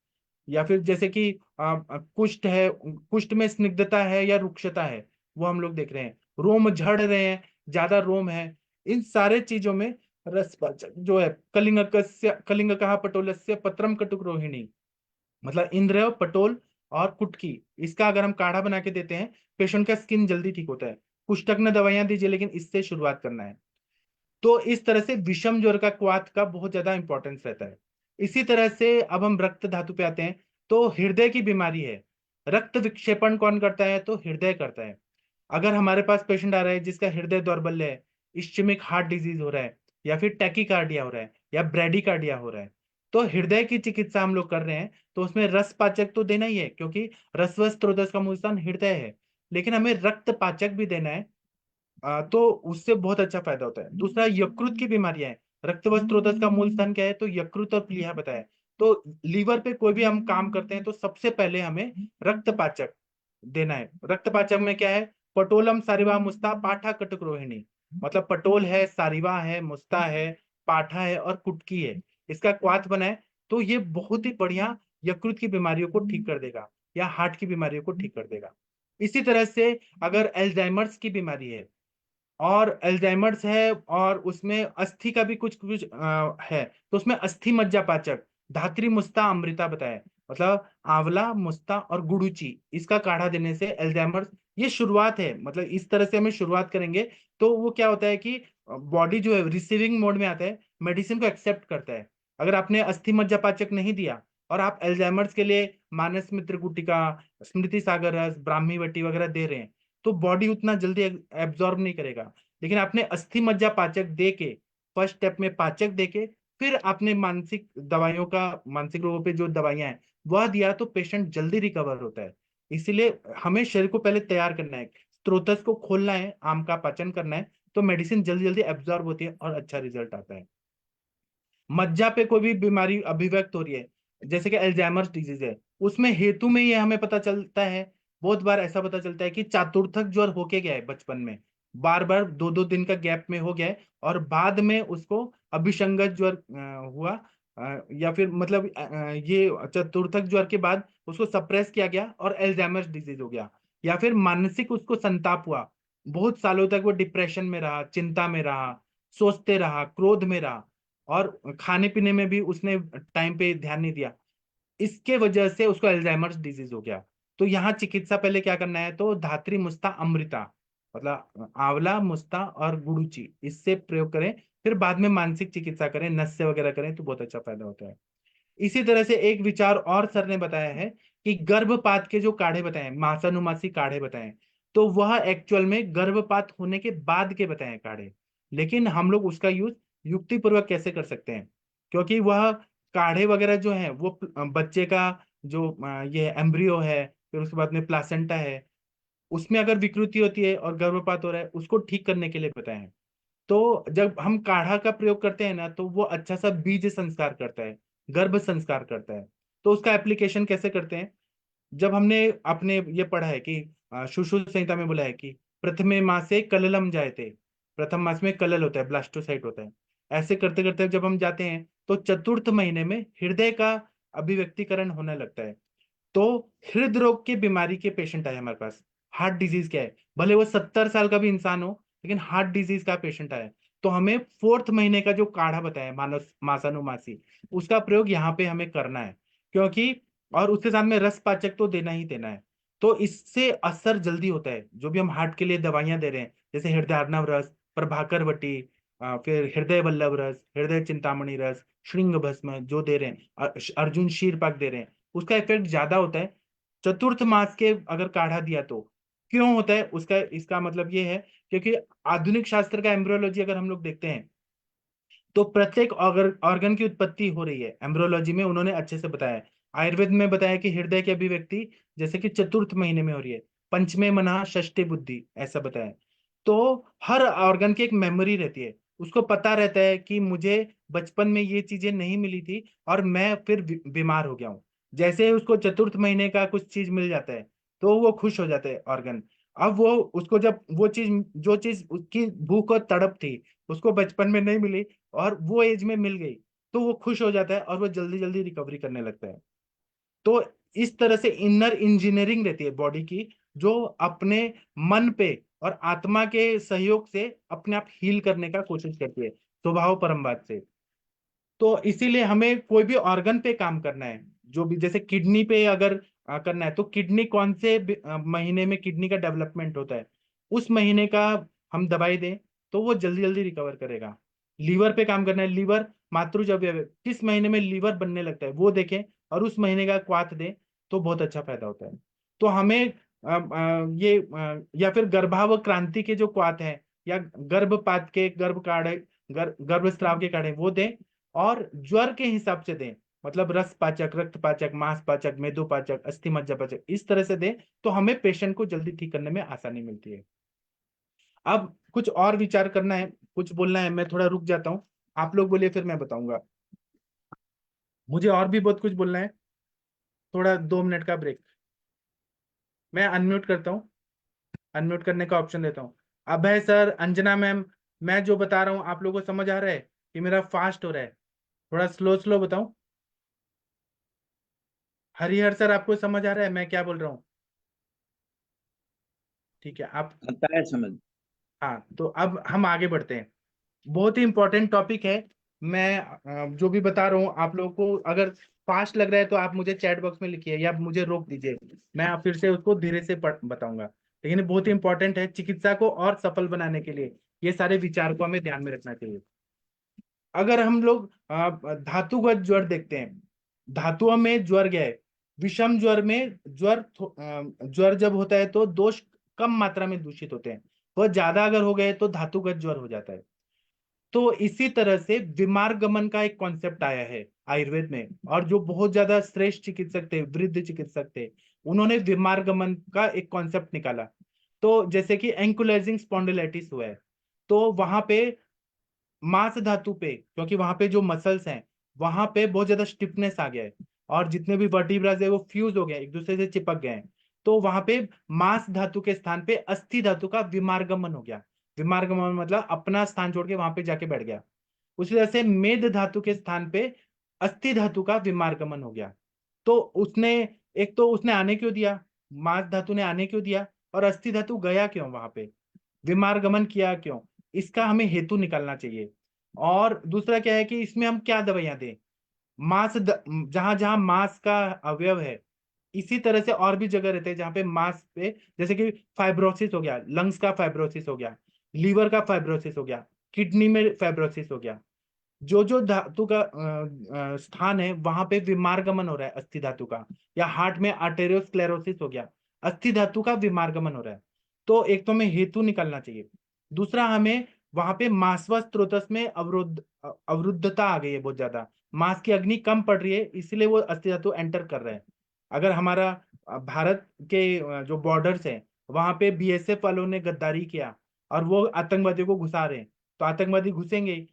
या फिर जैसे कि कुष्ठ है, कुष्ठ में स्निग्धता है या रुक्षता है, वो हम लोग देख रहे हैं, रोम झड़ रहे हैं, ज्यादा रोम है, इन सारे चीजों में रस पाचक जो है, कलिंग, कलिंग कहा पटोलस्य पत्रम कटुक रोहिणी, मतलब इंद्र, पटोल और कुटकी, इसका अगर हम काढ़ा बना के देते हैं, पेशेंट का स्किन जल्दी ठीक होता है। कुष्ठक ने दवाइयां दीजिए, लेकिन इससे शुरुआत करना है। तो इस तरह से विषम ज्वर का, क्वाथ का बहुत ज्यादा इंपॉर्टेंस रहता है। इसी तरह से अब हम रक्त धातु पे आते हैं। तो हृदय की बीमारी है, रक्त विक्षेपण कौन करता है, तो हृदय करता है। अगर हमारे पास पेशेंट आ रहा है जिसका हृदय दौर्बल्य है, इश्चेमिक हार्ट डिजीज हो रहा है, या फिर टैकीकार्डिया हो रहा है, या ब्रेडिकार्डिया हो रहा है, तो हृदय की चिकित्सा हम लोग कर रहे हैं, तो उसमें रस पाचक तो देना ही है, क्योंकि रसवस स्त्रोतस का मूल स्थान हृदय है। लेकिन हमें रक्त पाचक भी देना है, तो उससे बहुत अच्छा फायदा होता है। दूसरा, यकृत की बीमारियां हैं, रक्तवस्त्रोदस का मूल स्थान क्या है, तो यकृत और प्लीहा बताया। तो लीवर पे कोई भी हम काम करते हैं तो सबसे पहले हमें रक्तपाचक देना है। रक्तपाचक में क्या है, पटोलम सारिवा मुस्ता पाठा कटक रोहिणी, मतलब पटोल है, सारिवा है, मुस्ता है, पाठा है और कुटकी है, इसका क्वाथ बनाए, तो ये बहुत ही बढ़िया यकृत की बीमारियों को ठीक कर देगा, या हार्ट की बीमारियों को ठीक कर देगा। इसी तरह से अगर एल्जाइमर्स की बीमारी है, और अल्जाइमर्स है और उसमें अस्थि का भी कुछ कुछ है, तो उसमें अस्थि मज्जा पाचक, धात्री मुस्ता अमृता बताया, मतलब आंवला, मुस्ता और गुड़ूची, इसका काढ़ा देने से अल्जाइमर्स, ये शुरुआत है, मतलब इस तरह से हमें शुरुआत करेंगे तो वो क्या होता है कि बॉडी जो है रिसीविंग मोड में आता है, मेडिसिन को एक्सेप्ट करता है। अगर आपने अस्थि मज्जा पाचक नहीं दिया और आप अल्जाइमर्स के लिए मानस मित्र गुटिका, स्मृति सागर रस, ब्राह्मी वटी वगैरह दे रहे हैं, तो बॉडी उतना जल्दी एब्जॉर्ब नहीं करेगा। लेकिन आपने अस्थि मज्जा पाचक दे के, फर्स्ट स्टेप में पाचक दे के, फिर आपने मानसिक दवाइयों का, मानसिक रोगों पे जो दवाइयां हैं वह दिया, तो पेशेंट जल्दी रिकवर होता है। इसीलिए हमें शरीर को पहले तैयार करना है, स्त्रोतस को खोलना है, आम का पाचन करना है, तो मेडिसिन जल्दी जल्दी एब्जॉर्ब होती है और अच्छा रिजल्ट आता है। मज्जा पे कोई भी बीमारी अभिव्यक्त हो रही है, जैसे कि अल्जाइमर्स डिजीज है, उसमें हेतु में ये हमें पता चलता है, बहुत बार ऐसा पता चलता है कि चातुर्थक ज्वर होके गया है बचपन में, बार बार दो दो दिन का गैप में हो गया है, और बाद में उसको अभिसंगत ज्वर हुआ, या फिर मतलब ये चतुर्थक ज्वर के बाद उसको सप्रेस किया गया और अल्जाइमर्स डिजीज हो गया। या फिर मानसिक उसको संताप हुआ, बहुत सालों तक वो डिप्रेशन में रहा, चिंता में रहा, सोचते रहा, क्रोध में रहा, और खाने पीने में भी उसने टाइम पे ध्यान नहीं दिया, इसके वजह से उसको अल्जाइमर्स डिजीज हो गया। तो यहाँ चिकित्सा पहले क्या करना है, तो धात्री मुस्ता अमृता, मतलब आंवला, मुस्ता और गुड़ूची, इससे प्रयोग करें, फिर बाद में मानसिक चिकित्सा करें, नस्य वगैरह करें, तो बहुत अच्छा फायदा होता है। इसी तरह से एक विचार और सर ने बताया है कि गर्भपात के जो काढ़े बताए, मासानुमासी काढ़े बताए, तो वह एक्चुअल में गर्भपात होने के बाद के बताए काढ़े, लेकिन हम लोग उसका यूज युक्ति पूर्वक कैसे कर सकते हैं, क्योंकि वह काढ़े वगैरह जो है वो बच्चे का जो ये एम्ब्रियो है, फिर उसके बाद में प्लासेंटा है, उसमें अगर विकृति होती है और गर्भपात हो रहा है, उसको ठीक करने के लिए बताए हैं। तो जब हम काढ़ा का प्रयोग करते हैं ना, तो वो अच्छा सा बीज संस्कार करता है, गर्भ संस्कार करता है। तो उसका एप्लीकेशन कैसे करते हैं? जब हमने अपने ये पढ़ा है कि सुश्रुत संहिता में बोला है कि प्रथमे मासे कललम जायते, प्रथम मास में कलल होता है, ब्लास्टोसाइट होता है। ऐसे करते करते जब हम जाते हैं तो चतुर्थ महीने में हृदय का अभिव्यक्तिकरण होने लगता है। तो हृदय रोग की बीमारी के पेशेंट आए हमारे पास, हार्ट डिजीज क्या है, भले वो 70 साल का भी इंसान हो, लेकिन हार्ट डिजीज का पेशेंट आया, तो हमें फोर्थ महीने का जो काढ़ा बताया मानस मासानुमासी, उसका प्रयोग यहाँ पे हमें करना है। क्योंकि और उसके साथ में रस पाचक तो देना ही देना है। तो इससे असर जल्दी होता है। जो भी हम हार्ट के लिए दवाइयां दे रहे हैं, जैसे हृदयार्णव रस, प्रभाकर वटी, फिर हृदय वल्लभ रस, हृदय चिंतामणि रस, श्रृंग भस्म जो दे रहे हैं, अर्जुन शीर पाक दे रहे हैं, उसका इफेक्ट ज्यादा होता है चतुर्थ मास के अगर काढ़ा दिया तो। क्यों होता है उसका? इसका मतलब ये है क्योंकि आधुनिक शास्त्र का एम्ब्रियोलॉजी अगर हम लोग देखते हैं, तो प्रत्येक ऑर्गन की उत्पत्ति हो रही है एम्ब्रियोलॉजी में, उन्होंने अच्छे से बताया है। आयुर्वेद में बताया कि हृदय की अभिव्यक्ति जैसे कि चतुर्थ महीने में हो रही है, पंचमे मना षष्ठे बुद्धि, ऐसा बताया है। तो हर ऑर्गन की एक मेमोरी रहती है, उसको पता रहता है कि मुझे बचपन में ये चीजें नहीं मिली थी और मैं फिर बीमार हो गया हूँ। जैसे ही उसको चतुर्थ महीने का कुछ चीज मिल जाता है, तो वो खुश हो जाते हैं ऑर्गन। अब वो उसको जब वो चीज, जो चीज उसकी भूख और तड़प थी, उसको बचपन में नहीं मिली और वो एज में मिल गई, तो वो खुश हो जाता है और वो जल्दी जल्दी रिकवरी करने लगता है। तो इस तरह से इनर इंजीनियरिंग रहती है बॉडी की, जो अपने मन पे और आत्मा के सहयोग से अपने आप हील करने का कोशिश करती है, स्वभाव परमवाद से। तो इसीलिए हमें कोई भी ऑर्गन पे काम करना है, जो भी जैसे किडनी पे अगर करना है, तो किडनी कौन से महीने में किडनी का डेवलपमेंट होता है, उस महीने का हम दवाई दें तो वो जल्दी जल्दी रिकवर करेगा। लीवर पे काम करना है, लीवर मातृज अवयव है, किस महीने में लीवर बनने लगता है वो देखें और उस महीने का क्वाथ दें, तो बहुत अच्छा फायदा होता है। तो हमें या फिर गर्भाव क्रांति के जो क्वाथ है, या गर्भपात के गर्भ काढ़े, गर्भस्राव के काढ़े वो दें, और ज्वर के हिसाब से दें, मतलब रस पाचक, रक्त पाचक, मांस पाचक, मेदो पाचक, अस्थि मज्जा पाचक, इस तरह से दें, तो हमें पेशेंट को जल्दी ठीक करने में आसानी मिलती है। अब कुछ और विचार करना है, कुछ बोलना है, मैं थोड़ा रुक जाता हूँ, आप लोग बोलिए फिर मैं बताऊंगा। मुझे और भी बहुत कुछ बोलना है, थोड़ा 2 मिनट का ब्रेक। मैं अनम्यूट करता हूँ, अनम्यूट करने का ऑप्शन देता हूँ। अभय सर, अंजना मैम, मैं जो बता रहा हूँ आप लोगों को समझ आ रहा है कि मेरा फास्ट हो रहा है? थोड़ा स्लो स्लो बताऊं। हरिहर सर, आपको समझ आ रहा है मैं क्या बोल रहा हूँ? ठीक है आप। आता है समझ। हाँ, तो अब हम आगे बढ़ते हैं। बहुत ही इंपॉर्टेंट टॉपिक है। मैं जो भी बता रहा हूँ आप लोगों को, अगर फास्ट लग रहा है तो आप मुझे चैट बॉक्स में लिखिए या मुझे रोक दीजिए, मैं आप फिर से उसको धीरे से बताऊंगा। लेकिन ये बहुत ही इंपॉर्टेंट है चिकित्सा को और सफल बनाने के लिए, ये सारे विचार को हमें ध्यान में रखना चाहिए। अगर हम लोग धातुगत ज्वर देखते हैं, धातुओं में ज्वर गया है, विषम ज्वर में ज्वर जब होता है तो दोष कम मात्रा में दूषित होते हैं, वह ज्यादा अगर हो गए तो धातुगत ज्वर हो जाता है। तो इसी तरह से विमार्गमन का एक कॉन्सेप्ट आया है आयुर्वेद में, और जो बहुत ज्यादा श्रेष्ठ चिकित्सक थे, वृद्ध चिकित्सक थे, उन्होंने विमार्गमन का एक कॉन्सेप्ट निकाला। तो जैसे कि एंकुलाइजिंग स्पॉन्डिलाइटिस हुआ है, तो वहां पे मांस धातु पे, क्योंकि वहां पे जो मसल्स हैं वहां पे बहुत ज्यादा स्टिफनेस आ गया है, और जितने भी वर्टिब्रास है वो फ्यूज हो गए, एक दूसरे से चिपक गए हैं। तो वहां पे मांस धातु के स्थान पे अस्थि धातु का विमार्गमन हो गया। विमार्गमन मतलब अपना स्थान छोड़ के वहां पे जाके बैठ गया। उसी तरह से मेद धातु के स्थान पे अस्थि धातु का विमार्गमन हो गया। तो उसने, एक तो उसने आने क्यों दिया, मांस धातु ने आने क्यों दिया, और अस्थि धातु गया क्यों वहां पे, विमार्गमन किया क्यों, इसका हमें हेतु निकालना चाहिए। और दूसरा क्या है कि इसमें हम क्या दवाइयां दें। जहां जहां मांस का अवयव है, इसी तरह से और भी जगह रहते हैं जहां पे मांस पे, जैसे कि फाइब्रोसिस हो गया, लंग्स का फाइब्रोसिस हो गया, लीवर का फाइब्रोसिस हो गया, किडनी में फाइब्रोसिस हो गया, जो जो धातु का स्थान है वहां पे विमार्गमन हो रहा है अस्थि धातु का, या हार्ट में आर्टेरियोस्क्लेरोसिस हो गया, अस्थि धातु का विमार्गमन हो रहा है। तो एक तो हमें हेतु निकालना चाहिए, दूसरा हमें वहां पे मांसवा स्त्रोतस में अवरुद्धता आ गई है, बहुत ज्यादा मांस की अग्नि कम पड़ रही है, इसलिए वो अस्थि धातु एंटर कर रहे हैं। अगर हमारा भारत के जो बॉर्डर्स है, वहां पे बीएसएफ वालों ने गद्दारी किया और वो आतंकवादियों को घुसा रहे हैं, तो आतंकवादी घुसेंगे,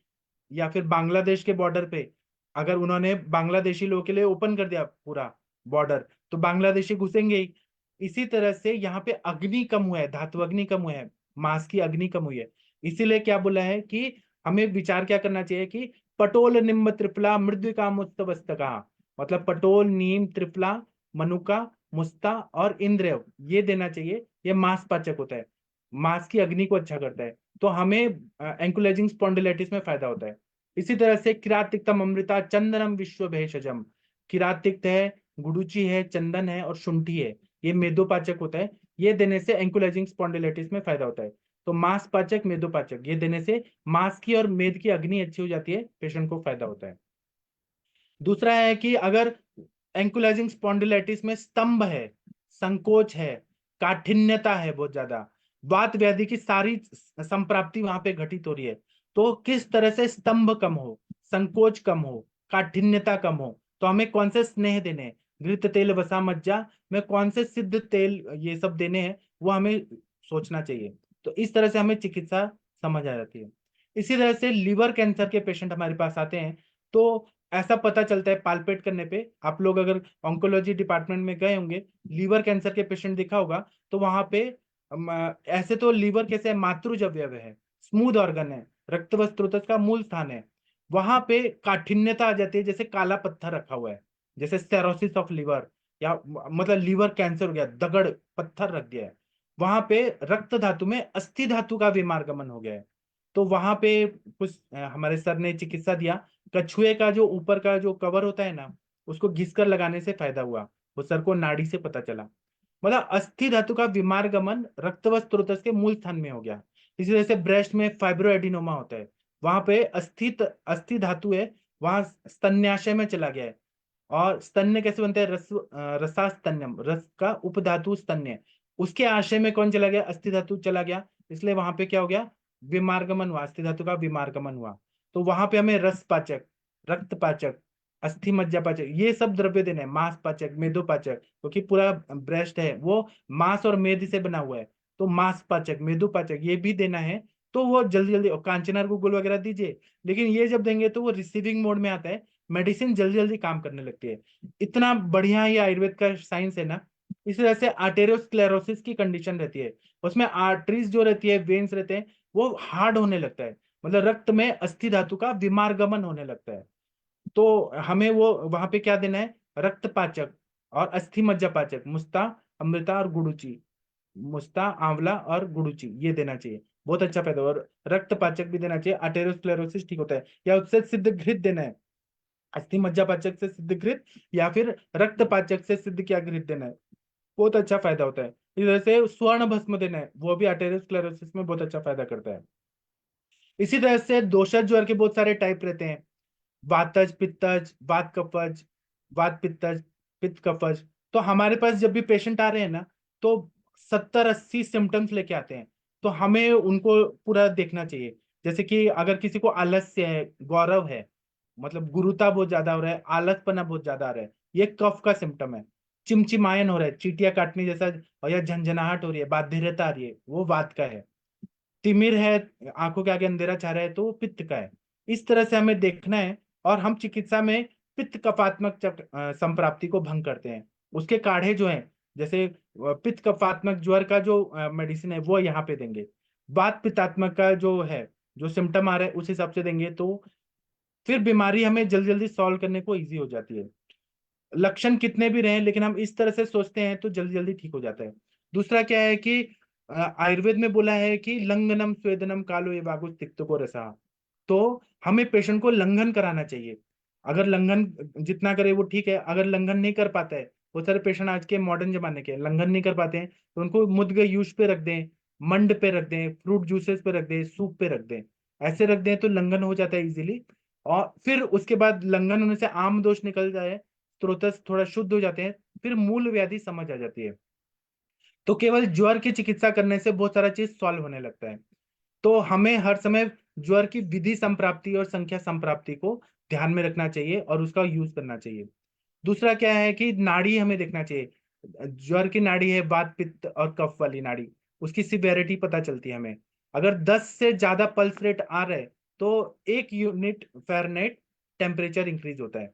या फिर बांग्लादेश के बॉर्डर पे अगर उन्होंने बांग्लादेशी लोगों के लिए ओपन कर दिया पूरा बॉर्डर, तो बांग्लादेशी घुसेंगे ही। इसी तरह से यहाँ पे अग्नि कम हुआ है, धातु अग्नि कम हुआ है, मांस की अग्नि कम हुई है। इसीलिए क्या बोला है कि हमें विचार क्या करना चाहिए कि पटोल निम्ब त्रिफला मृद्विका मुस्तवस्तका, मतलब पटोल, नीम, त्रिफला, मनुका, मुस्ता और इंद्र, ये देना चाहिए। ये मांस पाचक होता है, मांस की अग्नि को अच्छा करता है, तो हमें एंकुलेजिंग स्पॉन्डिलाइटिस में फायदा होता है। इसी तरह से किरातिक्तम अमृता चंदनम विश्व भेषजम, किरातिक्त है, गुडुचि है, चंदन है और शुंठी है, ये मेदोपाचक होता है। ये देने से एंकुलेजिंग स्पॉन्डिलाइटिस में फायदा होता है। तो मांस पाचक, मेदोपाचक, ये देने से मांस की और मेद की अग्नि अच्छी हो जाती है, पेशेंट को फायदा होता है। दूसरा है कि अगर एंकुलाइजिंग स्पॉन्डिलाइटिस में स्तंभ है, संकोच है, काठिन्यता है बहुत ज्यादा, वात व्याधि की सारी संप्राप्ति वहां पे घटित हो रही है, तो किस तरह से स्तंभ कम हो, संकोच कम हो, काठिन्यता कम हो, तो हमें कौन से स्नेह देने हैं, घृत तेल, वसा, मज्जा में कौन से सिद्ध तेल ये सब देने हैं, वो हमें सोचना चाहिए। तो इस तरह से हमें चिकित्सा समझ आ जाती है। इसी तरह से लीवर कैंसर के पेशेंट हमारे पास आते हैं, तो ऐसा पता चलता है पाल्पेट करने पे, आप लोग अगर ऑन्कोलॉजी डिपार्टमेंट में गए होंगे, लीवर कैंसर के पेशेंट दिखा होगा, तो वहां पे ऐसे तो लीवर कैसे है, मातृज अवयव है, स्मूथ ऑर्गन है, रक्त व स्त्रोत का मूल स्थान है, वहां पे काठिन्यता आ जाती है, जैसे काला पत्थर रखा हुआ है, जैसे स्टेरोसिस ऑफ लीवर, या मतलब लीवर कैंसर हो गया, दगड़ पत्थर रख दिया है, वहां पे रक्त धातु में अस्थि धातु का विमार्गमन हो गया है। तो वहां पे कुछ हमारे सर ने चिकित्सा दिया, कछुए का जो ऊपर का जो कवर होता है ना, उसको घिसकर लगाने से फायदा हुआ, वो सर को नाड़ी से पता चला। मतलब अस्थि धातु का विमार्गमन रक्त व स्त्रोत के मूल स्थान में हो गया। इसी तरह से ब्रेस्ट में फाइब्रोएडिनोमा होता है, वहां पे अस्थि धातु है, वहां स्तन्याशय में चला गया है। और स्तन्य कैसे बनते हैं, रसा स्तन्यम, रस का उपधातु स्तन्य, उसके आशय में कौन चला गया, अस्थि धातु चला गया, इसलिए वहां पे क्या हो गया, विमार्गमन हुआ, अस्थि धातु का विमार्गमन हुआ। तो वहां पे हमें रस पाचक, रक्त पाचक, अस्थि मज्जा पाचक, ये सब द्रव्य देने हैं, मांस पाचक, मेदो पाचक, क्योंकि पूरा ब्रेस्ट है वो मांस और मेद से बना हुआ है, तो मांस पाचक, मेदो पाचक ये भी देना है। तो वो जल्दी जल्दी कांचनार गूगल वगैरह दीजिए, लेकिन ये जब देंगे तो वो रिसीविंग मोड में आता है, मेडिसिन जल्दी जल्दी काम करने लगती है। इतना बढ़िया ये आयुर्वेद का साइंस है ना। इस वजह से आर्टेरियोस्क्लेरोसिस की कंडीशन रहती है, उसमें आर्टरीज जो रहती है, वेन्स रहते हैं, वो हार्ड होने लगता है, मतलब रक्त में अस्थि धातु का विमार्गमन होने लगता है। तो हमें वो वहां पे क्या देना है, रक्त पाचक और अस्थि मज्जा पाचक, मुस्ता, अमृता और गुड़ुचि, मुस्ता, आंवला और गुड़ुचि, ये देना चाहिए, बहुत अच्छा फायदा। और रक्त पाचक भी देना चाहिए, आर्टेरियोस्क्लेरोसिस ठीक होता है। या उससे सिद्ध घृत देना है, अस्थि मज्जा पाचक से सिद्ध घृत, या फिर रक्त पाचक से सिद्ध क्या घृत देना है, बहुत अच्छा फायदा होता है। इस तरह से स्वर्ण भस्म देना है, वो भी आर्टेरियोस्क्लेरोसिस में बहुत अच्छा फायदा करता है। इसी तरह से दोषज ज्वर के बहुत सारे टाइप रहते हैं, वातज, पित्तज, वात कफज, वात पित्तज, पित्त कफज। तो हमारे पास जब भी पेशेंट आ रहे हैं ना, तो 70-80 सिम्टम्स लेके आते हैं, तो हमें उनको पूरा देखना चाहिए। जैसे कि अगर किसी को आलस्य है, गौरव है, मतलब गुरुता बहुत ज्यादा हो रहा है, आलसपना बहुत ज्यादा आ रहा है, ये कफ का सिम्टम है। चिमचिमायन हो रहा है, चीटियां काटने जैसा, और या झंझनाहट हो रही है, बाध्यता आ रही है, वो वात का है। तिमिर है, आंखों के आगे अंधेरा छा रहा है, तो वो पित्त का है। इस तरह से हमें देखना है। और हम चिकित्सा में पित्त कफात्मक संप्राप्ति को भंग करते हैं, उसके काढ़े जो हैं, जैसे पित्त कफात्मक ज्वर का जो मेडिसिन है वो यहाँ पे देंगे, वात पित्तात्मक का जो है, जो सिम्टम आ रहा है उस हिसाब से देंगे, तो फिर बीमारी हमें जल्दी जल्दी सॉल्व करने को इजी हो जाती है। लक्षण कितने भी रहे, लेकिन हम इस तरह से सोचते हैं तो जल्दी जल्दी ठीक हो जाता है। दूसरा क्या है कि आयुर्वेद में बोला है कि लंघनम स्वेदनम कालो ये वागुस तिक्तो को रसा, तो हमें पेशेंट को लंघन कराना चाहिए। अगर लंघन जितना करे वो ठीक है, अगर लंघन नहीं कर पाता है, बहुत सारे पेशेंट आज के मॉडर्न जमाने के लंघन नहीं कर पाते हैं, तो उनको मुद्ग यूज पे रख दें, मंड पे रख दें, फ्रूट जूसेस पे रख दें, सूप पे रख दें, ऐसे रख दें तो लंघन हो जाता है इजीली। और फिर उसके बाद लंघन होने से आम दोष निकल जाए, स्त्रोतस थोड़ा शुद्ध हो जाते हैं, फिर मूल व्याधि समझ आ जाती है। तो केवल ज्वर की चिकित्सा करने से बहुत सारा चीज सॉल्व होने लगता है। तो हमें हर समय ज्वर की विधि संप्राप्ति और संख्या संप्राप्ति को ध्यान में रखना चाहिए और उसका यूज करना चाहिए। दूसरा क्या है कि नाड़ी हमें देखना चाहिए, ज्वर की नाड़ी है वात पित्त और कफ वाली नाड़ी, उसकी सिवियरिटी पता चलती है हमें। अगर 10 से ज्यादा पल्स रेट आ रहा है तो 1 यूनिट फ़ारेनहाइट टेम्परेचर इंक्रीज होता है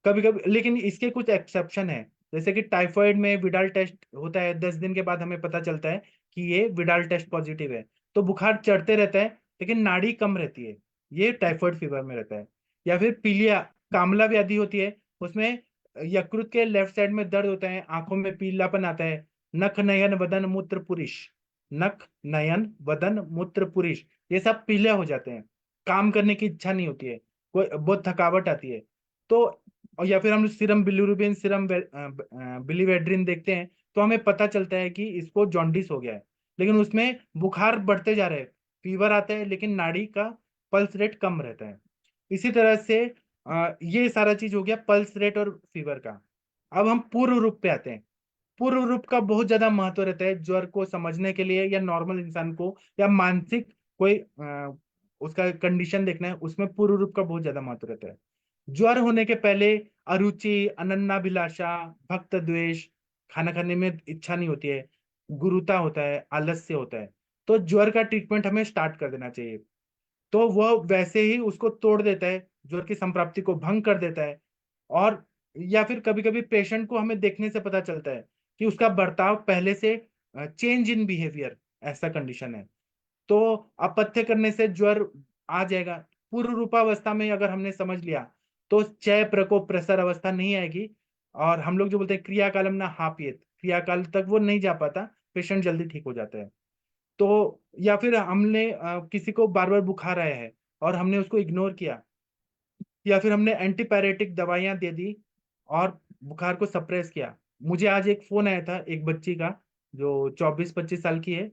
कभी कभी। लेकिन इसके कुछ एक्सेप्शन है, जैसे कि टाइफाइड में विडाल टेस्ट होता है, 10 दिन के बाद हमें पता चलता है कि ये विडाल टेस्ट पॉजिटिव है। तो बुखार चढ़ते रहता है लेकिन नाड़ी कम रहती है, ये टाइफाइड फीवर में रहता है। या फिर पीलिया कामला व्याधि होती है, उसमें यकृत के लेफ्ट साइड में दर्द होता है, आंखों में पीलापन आता है, नख नयन वदन मूत्र पुरुष, नख नयन वदन मूत्र पुरुष, ये सब पीले हो जाते हैं, काम करने की इच्छा नहीं होती है, कोई बहुत थकावट आती है। तो और या फिर हम सीरम बिलिरुबिन, सीरम बिलिवेड्रिन देखते हैं तो हमें पता चलता है कि इसको जॉन्डिस हो गया है। लेकिन उसमें बुखार बढ़ते जा रहे हैं, फीवर आता है लेकिन नाड़ी का पल्स रेट कम रहता है। इसी तरह से ये सारा चीज हो गया पल्स रेट और फीवर का। अब हम पूर्व रूप पे आते हैं। पूर्व रूप का बहुत ज्यादा महत्व रहता है ज्वर को समझने के लिए, या नॉर्मल इंसान को, या मानसिक कोई उसका कंडीशन देखना है, उसमें पूर्व रूप का बहुत ज्यादा महत्व रहता है। ज्वर होने के पहले अरुचि, अनन्नाभिलाषा, भक्त द्वेष, खाना खाने में इच्छा नहीं होती है, गुरुता होता है, आलस्य होता है, तो ज्वर का ट्रीटमेंट हमें स्टार्ट कर देना चाहिए। तो वह वैसे ही उसको तोड़ देता है, ज्वर की संप्राप्ति को भंग कर देता है। और या फिर कभी कभी पेशेंट को हमें देखने से पता चलता है कि उसका बर्ताव पहले से चेंज इन बिहेवियर, ऐसा कंडीशन है। तो अपथ्य करने से ज्वर आ जाएगा। पूर्व रूपावस्था में अगर हमने समझ लिया तो क्षय प्रकोप प्रसर अवस्था नहीं आएगी, और हम लोग जो बोलते हैं क्रियाकालम ना हापियत, क्रियाकाल तक वो नहीं जा पाता, पेशेंट जल्दी ठीक हो जाता है। तो या फिर हमने किसी को बार बार बुखार आया है और हमने उसको इग्नोर किया, या फिर हमने एंटीपायरेटिक दवाइयां दे दी और बुखार को सप्रेस किया। मुझे आज एक फोन आया था एक बच्ची का जो 24-25 साल की है,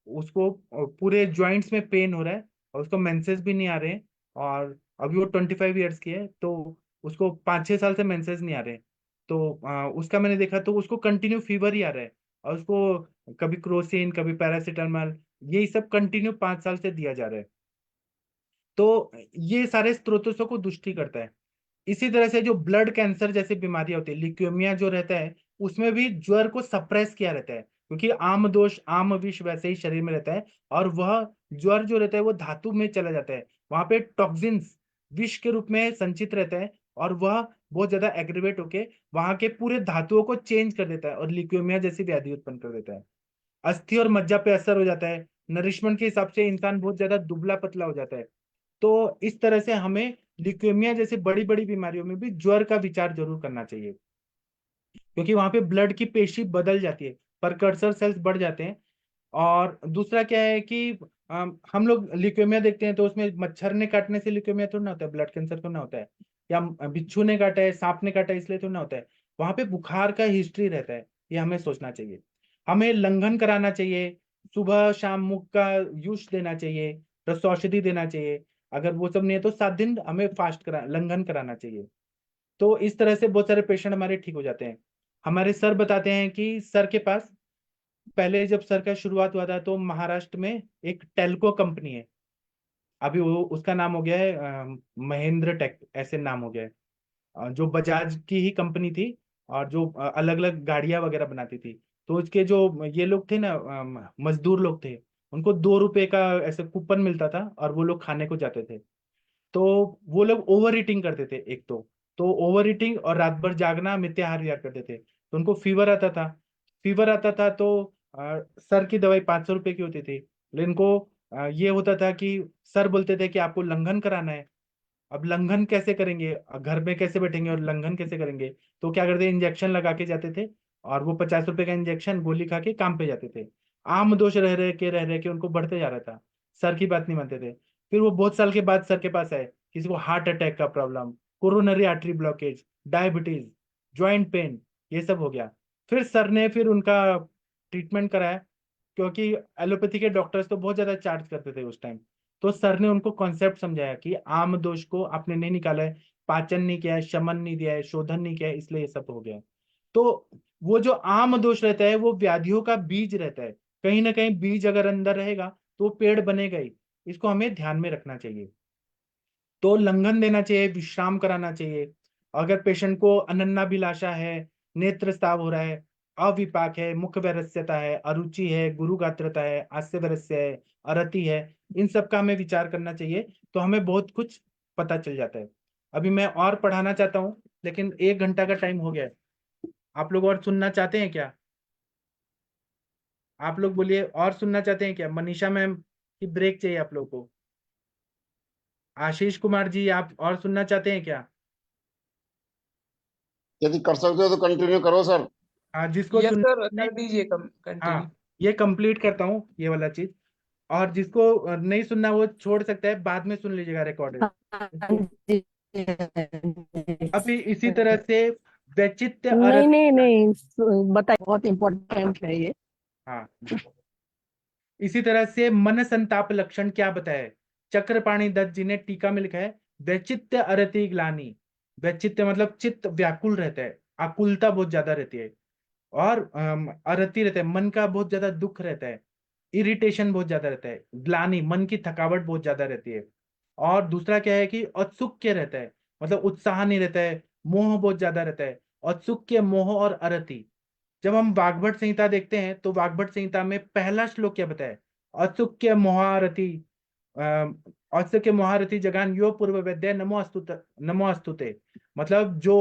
उसको पूरे जॉइंट्स में पेन हो रहा है और उसको मेंसेस भी नहीं आ रहे हैं, और अभी वो 25 ईयर्स की है, तो उसको 5-6 साल से मेंसेस नहीं आ रहे हैं। तो उसका मैंने देखा तो उसको कंटिन्यू फीवर ही आ रहा है, और उसको कभी क्रोसिन कभी पैरासीटामोल, यही सब कंटिन्यू 5 साल से दिया जा रहा है। तो ये सारे स्त्रोतों को दुष्टि करता है। इसी तरह से जो ब्लड कैंसर जैसी बीमारियां होती है, ल्यूकेमिया जो रहता है, उसमें भी ज्वर को सप्रेस किया रहता है, क्योंकि आम दोष आम विष वैसे ही शरीर में रहता है, और वह ज्वर जो रहता है वो धातु में चला जाता है, वहां पे टॉक्सिन्स विष के रूप में संचित रहता है, और वह बहुत ज्यादा एग्रीवेट होके वहां के पूरे धातुओं को चेंज कर देता है और ल्यूकेमिया जैसी व्याधि उत्पन्न कर देता है। अस्थि और मज्जा पे असर हो जाता है, नरिशमेंट के हिसाब से इंसान बहुत ज्यादा दुबला पतला हो जाता है। तो इस तरह से हमें ल्यूकेमिया जैसी बड़ी बड़ी बीमारियों में भी ज्वर का विचार जरूर करना चाहिए, क्योंकि वहां पे ब्लड की पेशी बदल जाती है, परकर्सर सेल्स बढ़ जाते हैं। और दूसरा क्या है कि हम लोग ल्यूकेमिया देखते हैं तो उसमें मच्छर ने काटने से ल्यूकेमिया थोड़ा ना होता है, ब्लड कैंसर तो ना होता है, या बिच्छू ने काटा है, सांप ने काटा है इसलिए तो ना होता है। वहां पे बुखार का हिस्ट्री रहता है, ये हमें सोचना चाहिए। हमें लंघन कराना चाहिए, सुबह शाम मुख का यूज देना चाहिए, रस औषधि देना चाहिए। अगर वो सब नहीं है तो 7 दिन हमें फास्ट करा लंघन कराना चाहिए। तो इस तरह से बहुत सारे पेशेंट हमारे ठीक हो जाते हैं। हमारे सर बताते हैं कि सर के पास पहले जब सर का शुरुआत हुआ था तो महाराष्ट्र में एक टेल्को कंपनी है, अभी वो उसका नाम हो गया है महेंद्र टेक, ऐसे नाम हो गया है। जो बजाज की ही कंपनी थी, और जो अलग अलग गाड़ियां वगैरह बनाती थी। तो उसके जो ये लोग थे ना, मजदूर लोग थे, उनको 2 रुपए का ऐसे कूपन मिलता था और वो लोग खाने को जाते थे। तो वो लोग ओवर ईटिंग करते थे एक तो ओवर ईटिंग और रात भर जागना, मिथ्याहार विहार करते थे, तो उनको फीवर आता था। फीवर आता था तो सर की दवाई 500 रुपए की होती थी, लेकिन इनको ये होता था कि सर बोलते थे कि आपको लंघन कराना है। अब लंघन कैसे करेंगे, घर में कैसे बैठेंगे और लंघन कैसे करेंगे? तो क्या करते, इंजेक्शन लगा के जाते थे, और वो 50 रुपए का इंजेक्शन गोली खा के काम पे जाते थे। आम दोष रह रहे के उनको बढ़ते जा रहा था, सर की बात नहीं मानते थे। फिर वो बहुत साल के बाद सर के पास आए, किसी को हार्ट अटैक का problem, coronary artery blockage, diabetes, joint pain, ये सब हो गया। फिर सर ने फिर उनका ट्रीटमेंट कराया, क्योंकि एलोपैथी के डॉक्टर्स तो बहुत ज्यादा चार्ज करते थे उस टाइम। तो सर ने उनको कॉन्सेप्ट समझाया कि आम दोष को आपने नहीं निकाला है, पाचन नहीं किया है, शमन नहीं दिया है, शोधन नहीं किया है, इसलिए ये सब हो गया है। तो वो जो आम दोष रहता है वो व्याधियों का बीज रहता है, कहीं ना कहीं बीज अगर अंदर रहेगा तो वो पेड़ बनेगा ही। इसको हमें ध्यान में रखना चाहिए। तो लंघन देना चाहिए, विश्राम कराना चाहिए। अगर पेशेंट को अनन्नाभिलाषा है, नेत्र स्राव हो रहा है, अविपाक है, मुख वैरस्यता है, अरुचि है, गुरुगात्रता है, आस्य वैरस्य है, अरति है। इन सब का हमें विचार करना चाहिए, तो हमें बहुत कुछ पता चल जाता है। अभी मैं और पढ़ाना चाहता हूँ, लेकिन 1 घंटा का टाइम हो गया है। आप लोग और सुनना चाहते हैं क्या? आप लोग बोलिए, और सुनना चाहते हैं क्या? मनीषा मैम की ब्रेक चाहिए आप लोग को? आशीष कुमार जी, आप और सुनना चाहते हैं क्या? यदि कर सकते हो तो कंटिन्यू करो सर। हाँ, जिसको यस सुनना सर, है, कर दीजिए कंटिन्यू। हाँ, ये कंप्लीट करता हूँ ये वाला चीज। और जिसको नहीं सुनना वो छोड़ सकता है, बाद में सुन लीजिएगा रिकॉर्डेड। अभी इसी तरह से वैचित्र्य नहीं अर्थ, नहीं नहीं, बताइए, बहुत इम्पोर्टेंट है ये। हाँ, इसी तरह से मन संताप लक्षण क्या बताए? चक्रपाणी दत्त जी ने टीका में लिखा है, वैचित्र्य अरति ग्लानि। वैचित्र्य मतलब चित्त व्याकुल रहता है, आकुलता बहुत ज्यादा रहती है। और अरति रहता है, मन का बहुत ज्यादा दुख रहता है, इरिटेशन बहुत ज्यादा रहता है, ग्लानि मन की थकावट बहुत ज्यादा रहती है। और दूसरा क्या है कि औत्सुक्य रहता है, मतलब उत्साह नहीं रहता है, मोह बहुत ज्यादा रहता है। औत्सुक्य, मोह और अरति। जब हम वाग्भट संहिता देखते हैं तो वाग्भट संहिता में पहला श्लोक क्या बताया? औत्सुक्य मोहारति, औत्सुक्य मोहारति जगान यो पूर्व वैद्य नमो अस्तुते। मतलब जो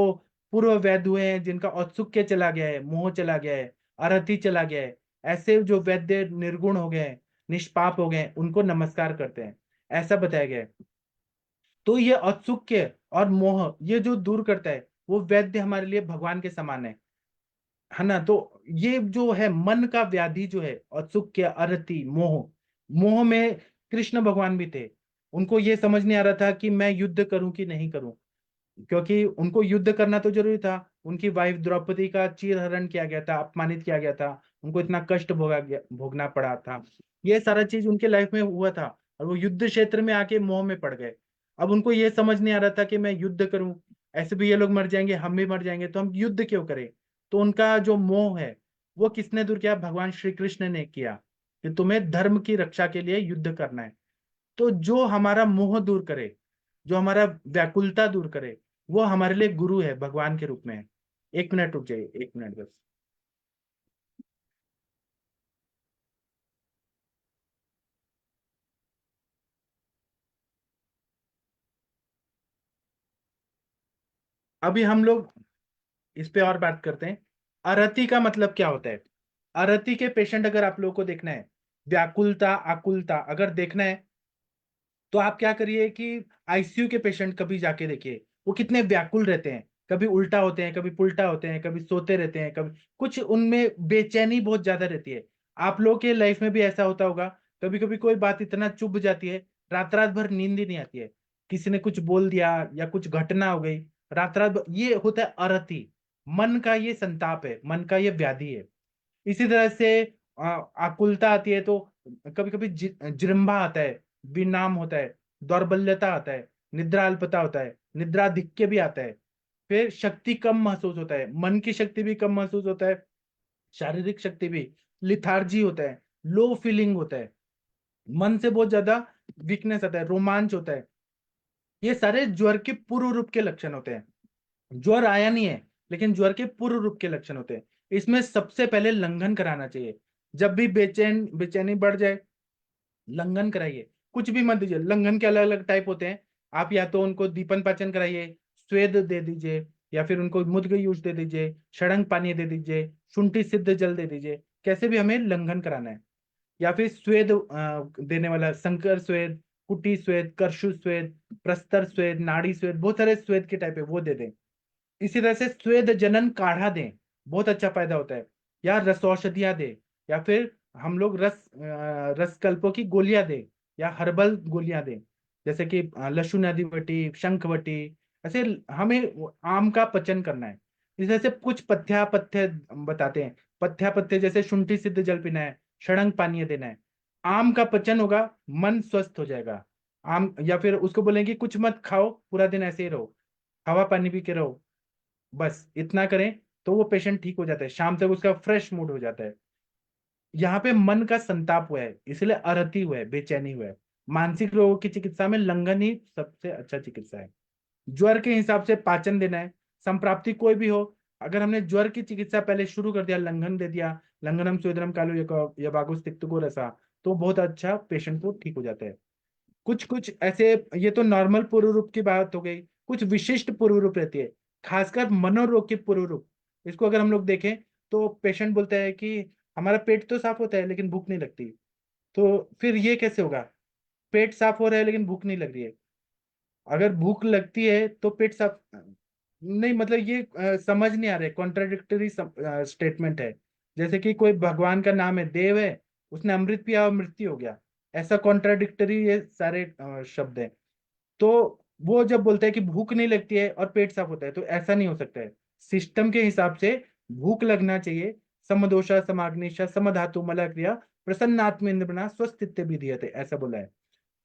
पूर्व वैद्य हुए हैं, जिनका औत्सुक्य चला गया है, मोह चला गया है, अरति चला गया है, ऐसे जो वैद्य निर्गुण हो गए हैं, निष्पाप हो गए हैं, उनको नमस्कार करते हैं, ऐसा बताया गया है। तो ये औत्सुक्य और मोह ये जो दूर करता है, वो वैद्य हमारे लिए भगवान के समान है ना। तो ये जो है मन का व्याधि जो है, औत्सुक्य, अरति, मोह, मोह में कृष्ण भगवान भी थे। उनको ये समझ नहीं आ रहा था कि मैं युद्ध करूं कि नहीं करूं, क्योंकि उनको युद्ध करना तो जरूरी था। उनकी वाइफ द्रौपदी का चीरहरण किया गया था, अपमानित किया गया था, उनको इतना कष्ट भोगना पड़ा था। ये सारा चीज उनके लाइफ में हुआ था, और वो युद्ध क्षेत्र में आके मोह में पड़ गए। अब उनको ये समझ नहीं आ रहा था कि मैं युद्ध करूं, ऐसे भी ये लोग मर जाएंगे, हम भी मर जाएंगे, तो हम युद्ध क्यों करें? तो उनका जो मोह है वो किसने दूर किया? भगवान श्री कृष्ण ने किया, कि तुम्हें धर्म की रक्षा के लिए युद्ध करना है। तो जो हमारा मोह दूर करे, जो हमारा व्याकुलता दूर करे, वो हमारे लिए गुरु है, भगवान के रूप में है। 1 मिनट रुक जाइए, 1 मिनट बस। अभी हम लोग इस पे और बात करते हैं। अरति का मतलब क्या होता है? अरति के पेशेंट अगर आप लोगों को देखना है, व्याकुलता, आकुलता अगर देखना है, तो आप क्या करिए कि आईसीयू के पेशेंट कभी जाके देखिए, वो कितने व्याकुल रहते हैं। कभी उल्टा होते हैं, कभी पुल्टा होते हैं, कभी सोते रहते हैं, कभी कुछ उनमें बेचैनी बहुत ज्यादा रहती है। आप लोग के लाइफ में भी ऐसा होता होगा, कभी कभी कोई बात इतना चुभ जाती है, रात रात भर नींद ही नहीं आती है। किसी ने कुछ बोल दिया या कुछ घटना हो गई, रात रात ये होता है अरति। मन का ये संताप है, मन का ये व्याधि है। इसी तरह से आकुलता आती है, तो कभी कभी जृंभा आता है, विनाम होता है, दौर्बल्यता आता है, निद्रा अल्पता होता है, निद्राधिक्य भी आता है। फिर शक्ति कम महसूस होता है, मन की शक्ति भी कम महसूस होता है, शारीरिक शक्ति भी, लिथार्जी होता है, लो फीलिंग होता है, मन से बहुत ज्यादा वीकनेस आता है, रोमांच होता है। ये सारे ज्वर के पूर्व रूप के लक्षण होते हैं। ज्वर आया नहीं है, लेकिन ज्वर के पूर्व रूप के लक्षण होते हैं। इसमें सबसे पहले लंघन कराना चाहिए। जब भी बेचैनी बढ़ जाए, लंघन कराइए, कुछ भी मत दीजिए। लंघन के अलग अलग टाइप होते हैं। आप या तो उनको दीपन पाचन कराइए, स्वेद दे दीजिए, या फिर उनको मुद्ग यूज दे दीजिए, षडंग पानी दे दीजिए, शुंठी सिद्ध जल दे दीजिए, कैसे भी हमें लंघन कराना है। या फिर स्वेद देने वाला संकर स्वेद, कुटी स्वेद, करशु स्वेद, प्रस्तर स्वेद, नाड़ी स्वेद, बहुत सारे स्वेद के टाइप है, वो दे दें। इसी तरह से स्वेद जनन काढ़ा दें, बहुत अच्छा फायदा होता है। या रसौषधियां दें, या फिर हम लोग रसकल्पों की गोलियां दें, या हर्बल गोलियां दें, जैसे कि लहसुन आदिवटी, शंखवटी। ऐसे हमें आम का पचन करना है। इस तरह से कुछ पथ्य बताते हैं। पथ्य जैसे शुंठी सिद्ध जल पीना है, षडंग पानीय देना है। आम का पचन होगा, मन स्वस्थ हो जाएगा। आम, या फिर उसको बोलेंगे कुछ मत खाओ, पूरा दिन ऐसे ही रहो, हवा पानी पी के रहो, बस इतना करें, तो वो पेशेंट ठीक हो जाता है, शाम तक उसका फ्रेश मूड हो जाता है। यहाँ पे मन का संताप हुआ है, इसलिए अरति हुआ है, बेचैनी हुआ है। मानसिक रोगों की चिकित्सा में लंघन ही सबसे अच्छा चिकित्सा है। ज्वर के हिसाब से पाचन देना है, संप्राप्ति कोई भी हो, अगर हमने ज्वर की चिकित्सा पहले शुरू कर दिया, लंघन दे दिया, लंघनम स्वेदनम कालो यबागुस तिक्तको रसा, तो बहुत अच्छा पेशेंट को ठीक हो जाता है। कुछ कुछ ऐसे, ये तो नॉर्मल पूर्व रूप की बात हो गई, कुछ विशिष्ट पूर्व रूप रहती है, खासकर मनोरोग के पूर्व रूप। इसको अगर हम लोग देखें तो पेशेंट बोलता है कि हमारा पेट तो साफ होता है लेकिन भूख नहीं लगती। तो फिर ये कैसे होगा? पेट साफ हो रहा है लेकिन भूख नहीं लग रही है। अगर भूख लगती है तो पेट साफ नहीं, मतलब ये समझ नहीं आ रहा है, कॉन्ट्राडिक्टरी स्टेटमेंट है। जैसे कि कोई भगवान का नाम है, देव है, उसने अमृत पिया और मृत्यु हो गया, ऐसा कॉन्ट्राडिक्टरी ये सारे शब्द हैं। तो वो जब बोलता है कि भूख नहीं लगती है और पेट साफ होता है, तो ऐसा नहीं हो सकता है। सिस्टम के हिसाब से भूख लगना चाहिए। समदोषा समाग्निशा समधातु मल क्रिया प्रसन्नात्मेन्द्रना स्वस्थित्य विधीयते, ऐसा बोला है।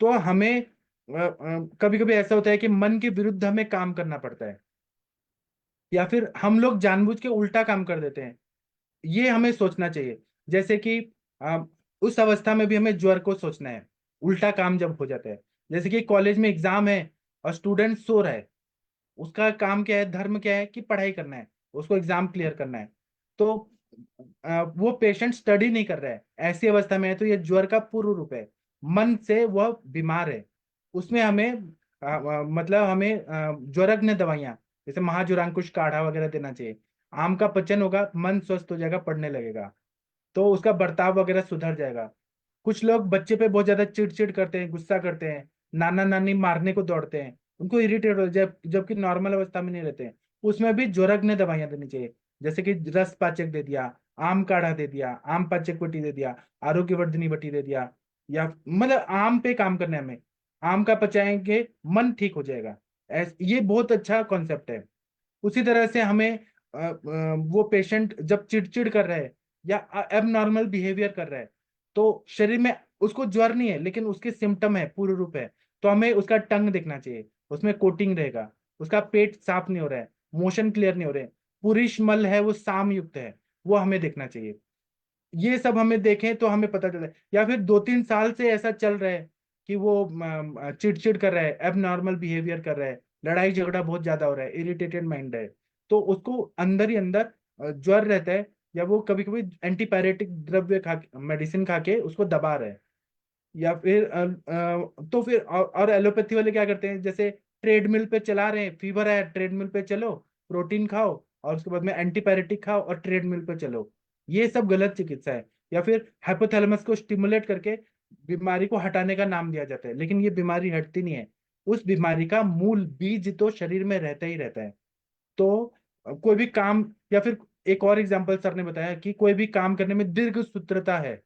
तो हमें कभी कभी ऐसा होता है कि मन के विरुद्ध हमें काम करना पड़ता है, या फिर हम लोग जानबूझ के उल्टा काम कर देते हैं। ये हमें सोचना चाहिए। जैसे कि उस अवस्था में भी हमें ज्वर को सोचना है, उल्टा काम जब हो जाता है। जैसे कि कॉलेज में एग्जाम है और स्टूडेंट सो रहा है, उसका काम क्या है, धर्म क्या है कि पढ़ाई करना है, उसको एग्जाम क्लियर करना है। तो वो पेशेंट स्टडी नहीं कर रहा है, ऐसी अवस्था में है, तो ये ज्वर का पूर्व रूप है। मन से वह बीमार है। उसमें हमें मतलब हमें ज्वरग्न दवाइयाँ, जैसे महाजुरांकुश काढ़ा वगैरह देना चाहिए। आम का पचन होगा, मन स्वस्थ हो जाएगा, पढ़ने लगेगा, तो उसका बर्ताव वगैरह सुधर जाएगा। कुछ लोग बच्चे पे बहुत ज्यादा चिड़चिड़ करते हैं, गुस्सा करते हैं, नाना नानी मारने को दौड़ते हैं, उनको इरिटेट हो जबकि नॉर्मल अवस्था में नहीं रहते हैं। उसमें भी ज्वरग्न दवाइयां देनी चाहिए। जैसे कि रस पाचक दे दिया, आम काढ़ा दे दिया, आम पाचक बटी दे दिया, आरोग्यवर्धनी बटी दे दिया, या मतलब आम पे काम करने हमें, आम का पचाएंगे मन ठीक हो जाएगा। ये बहुत अच्छा कॉन्सेप्ट है। उसी तरह से हमें वो पेशेंट जब चिड़चिड़ कर रहा है या एबनॉर्मल बिहेवियर कर रहा है, तो शरीर में उसको ज्वर नहीं है लेकिन उसके सिम्टम है, पूर्ण रूप है, तो हमें उसका टंग देखना चाहिए, उसमें कोटिंग रहेगा, उसका पेट साफ नहीं हो रहा है, मोशन क्लियर नहीं हो रहे, पुरुष मल है वो साम युक्त है, वो हमें देखना चाहिए। ये सब हमें देखें तो हमें पता चला है। या फिर 2-3 साल से ऐसा चल रहा है कि वो चिड़चिड़ कर रहा है, एबनॉर्मल बिहेवियर कर रहा है, लड़ाई झगड़ा बहुत ज्यादा हो रहा है, इरिटेटेड माइंड है, तो उसको अंदर ही अंदर ज्वर रहता है, या वो कभी कभी एंटीपायरेटिक द्रव्य खा मेडिसिन खा के उसको दबा रहा है। या फिर तो फिर और एलोपैथी वाले क्या करते हैं, जैसे ट्रेडमिल पे चला रहे हैं, फीवर है ट्रेडमिल पे चलो, प्रोटीन खाओ और उसके बाद में एंटीपायरेटिक खाओ और ट्रेडमिल पे चलो। ये सब गलत चिकित्सा है। या फिर हाइपोथैलेमस को स्टिमुलेट करके बीमारी को हटाने का नाम दिया जाता है, लेकिन ये बीमारी हटती नहीं है। उस बीमारी का मूल बीज तो शरीर में रहता ही रहता है। तो कोई भी काम, या फिर एक और एग्जांपल सर ने बताया कि कोई भी काम करने में दीर्घ सूत्रता है।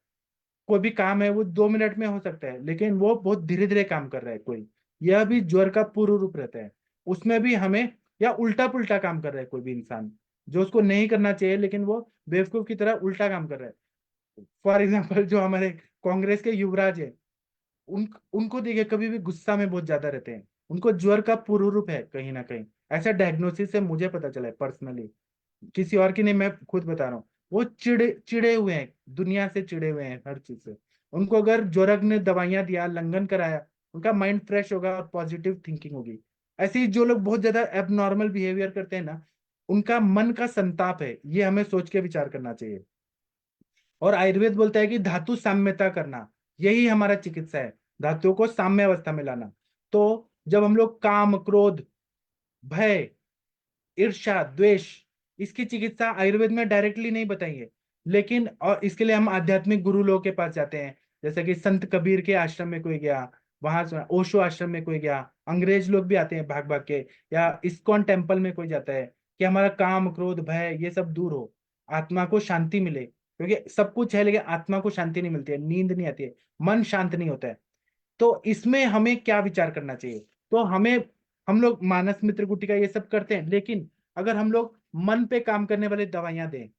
कोई भी काम है वो 2 मिनट में हो सकता है लेकिन वो बहुत धीरे धीरे काम कर रहा है कोई, यह भी ज्वर का पूर्व रूप रहता है। उसमें भी हमें, या उल्टा पुल्टा काम कर रहा है कोई भी इंसान, जो उसको नहीं करना चाहिए लेकिन वो बेवकूफ की तरह उल्टा काम कर रहा है। फॉर एग्जाम्पल जो हमारे कांग्रेस के युवराज है, उनको देखिए कभी भी गुस्सा में बहुत ज्यादा रहते हैं, उनको ज्वर का पूर्व रूप है कहीं ना कहीं। ऐसा डायग्नोसिस से मुझे पता चला है पर्सनली, किसी और की नहीं, मैं खुद बता रहा हूँ। वो चिड़े चिड़े हुए हैं, दुनिया से चिड़े हुए हैं, हर चीज से। उनको अगर जोरग ने दवाइयां दिया, लंघन कराया, उनका माइंड फ्रेश होगा और पॉजिटिव थिंकिंग होगी। ऐसे ही जो लोग बहुत ज्यादा एबनॉर्मल बिहेवियर करते हैं ना, उनका मन का संताप है, ये हमें सोच के विचार करना चाहिए। और आयुर्वेद बोलता है कि धातु साम्यता करना, यही हमारा चिकित्सा है, धातुओं को साम्य अवस्था में लाना। तो जब हम लोग काम, क्रोध, भय, ईर्ष्या, द्वेष, इसकी चिकित्सा आयुर्वेद में डायरेक्टली नहीं बताई है, लेकिन और इसके लिए हम आध्यात्मिक गुरु लोगों के पास जाते हैं। जैसे कि संत कबीर के आश्रम में कोई गया, वहां से ओशो आश्रम में कोई गया, अंग्रेज लोग भी आते हैं भाग भाग के, या इस्कॉन टेम्पल में कोई जाता है कि हमारा काम, क्रोध, भय ये सब दूर हो, आत्मा को शांति मिले। क्योंकि सब कुछ है लेकिन आत्मा को शांति नहीं मिलती है, नींद नहीं आती है, मन शांत नहीं होता है। तो इसमें हमें क्या विचार करना चाहिए? तो हमें, हम लोग मानस मित्र गुटिका ये सब करते हैं, लेकिन अगर हम लोग मन पे काम करने वाली दवाइयां दें,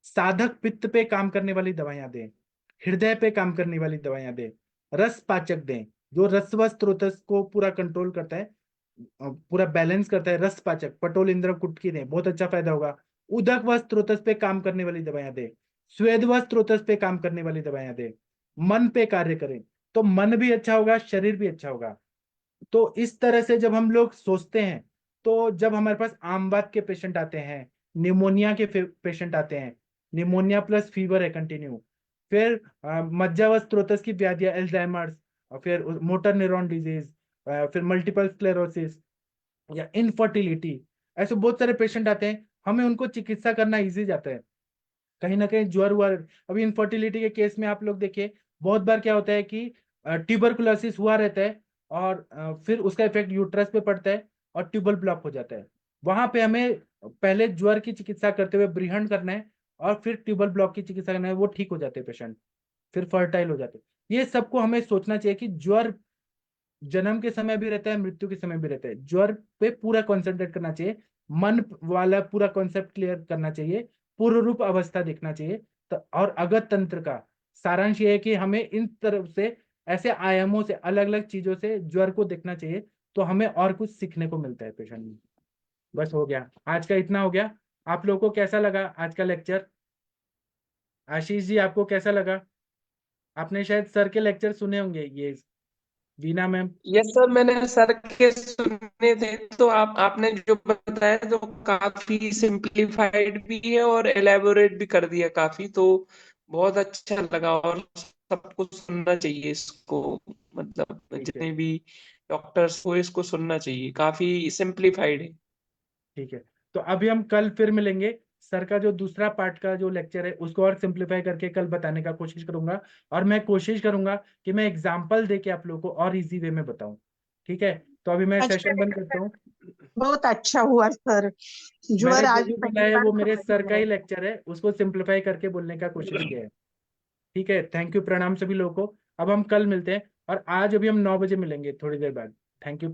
साधक पित्त पे काम करने वाली दवाइयां दें, हृदय पे काम करने वाली दवाइयां दें, रस पाचक दें, जो रसवस स्त्रोतस को पूरा कंट्रोल करता है, पूरा बैलेंस करता है, रस पाचक पटोल इंद्र कुटकी दें, बहुत अच्छा फायदा होगा। उदक व स्त्रोतस पे काम करने वाली दवाइयां दें, स्वेद व स्त्रोतस पे काम करने वाली दवाइयां दें, मन पे कार्य करें, तो मन भी अच्छा होगा, शरीर भी अच्छा होगा। तो इस तरह से जब हम लोग सोचते हैं, तो जब हमारे पास आम बात के पेशेंट आते हैं निमोनिया के पेशेंट आते हैं, निमोनिया प्लस फीवर है कंटिन्यू। फिर मज्जावस्त्र स्त्रोतस की व्याधियां, एल्जाइमर्स, और फिर मोटर न्यूरॉन डिजीज, फिर मल्टीपल स्क्लेरोसिस या इनफर्टिलिटी, ऐसे बहुत सारे पेशेंट आते हैं। हमें उनको चिकित्सा करना इजी जाता है। कहीं ना कहीं ज्वर हुआ, अभी इनफर्टिलिटी के केस में आप लोग देखिए बहुत बार क्या होता है कि ट्यूबरकुलोसिस हुआ रहता है और फिर उसका इफेक्ट यूट्रस पे पड़ता है और ट्यूबल ब्लॉक हो जाता है। वहां पे हमें पहले ज्वर की चिकित्सा करते हुए ब्रीहन करना है और फिर ट्यूबल ब्लॉक की चिकित्सा करना है, वो ठीक हो जाते हैं पेशेंट, फिर फर्टाइल हो जाते हैं। ये सबको हमें सोचना चाहिए कि ज्वर जन्म के समय भी रहता है, मृत्यु के समय भी रहता है। ज्वर पे पूरा कॉन्सेंट्रेट करना चाहिए, मन वाला पूरा कॉन्सेप्ट क्लियर करना चाहिए, पूर्व रूप अवस्था देखना चाहिए। तो और अगत तंत्र का सारांश ये है कि हमें इन तरफ से, ऐसे आयामों से, अलग अलग चीजों से ज्वर को देखना चाहिए, तो हमें और कुछ सीखने को मिलता है पेशेंट में। बस हो गया, आज का इतना हो गया। आप लोगों को कैसा लगा आज का लेक्चर? आशीष जी, आपको कैसा लगा? आपने शायद सर के लेक्चर सुने होंगे, ये वीना मैम। यस सर, मैंने सर के सुने थे। तो आपने जो बताया तो काफी सिंप्लीफाइड भी है और एलेबोरेट भी कर दिया काफी, तो बहुत अच्छा लगा। और सबको सुनना चाहिए इसको, मतलब ठीक है, जितने भी डॉक्टर्स को इसको सुनना चाहिए, काफी सिंप्लीफाइड है। ठीक है। तो अभी हम कल फिर मिलेंगे। सर का जो दूसरा पार्ट का जो लेक्चर है उसको और सिंप्लीफाई करके कल बताने का कोशिश करूंगा, और मैं कोशिश करूंगा कि मैं एग्जाम्पल देके आप लोगों को और इजी वे में बताऊं। ठीक है, तो अभी मैं अच्छा, सेशन बंद करता हूँ। बहुत अच्छा हुआ सर। मैंने ज्वर जो आज भी बोला पहली है बार वो मेरे समझ सर में का ही आया। लेक्चर है, उसको सिंप्लीफाई करके बोलने का कोशिश किया है। ठीक है, थैंक यू, प्रणाम सभी लोगों को। अब हम कल मिलते हैं, और आज अभी हम 9 बजे मिलेंगे थोड़ी देर बाद। Thank you.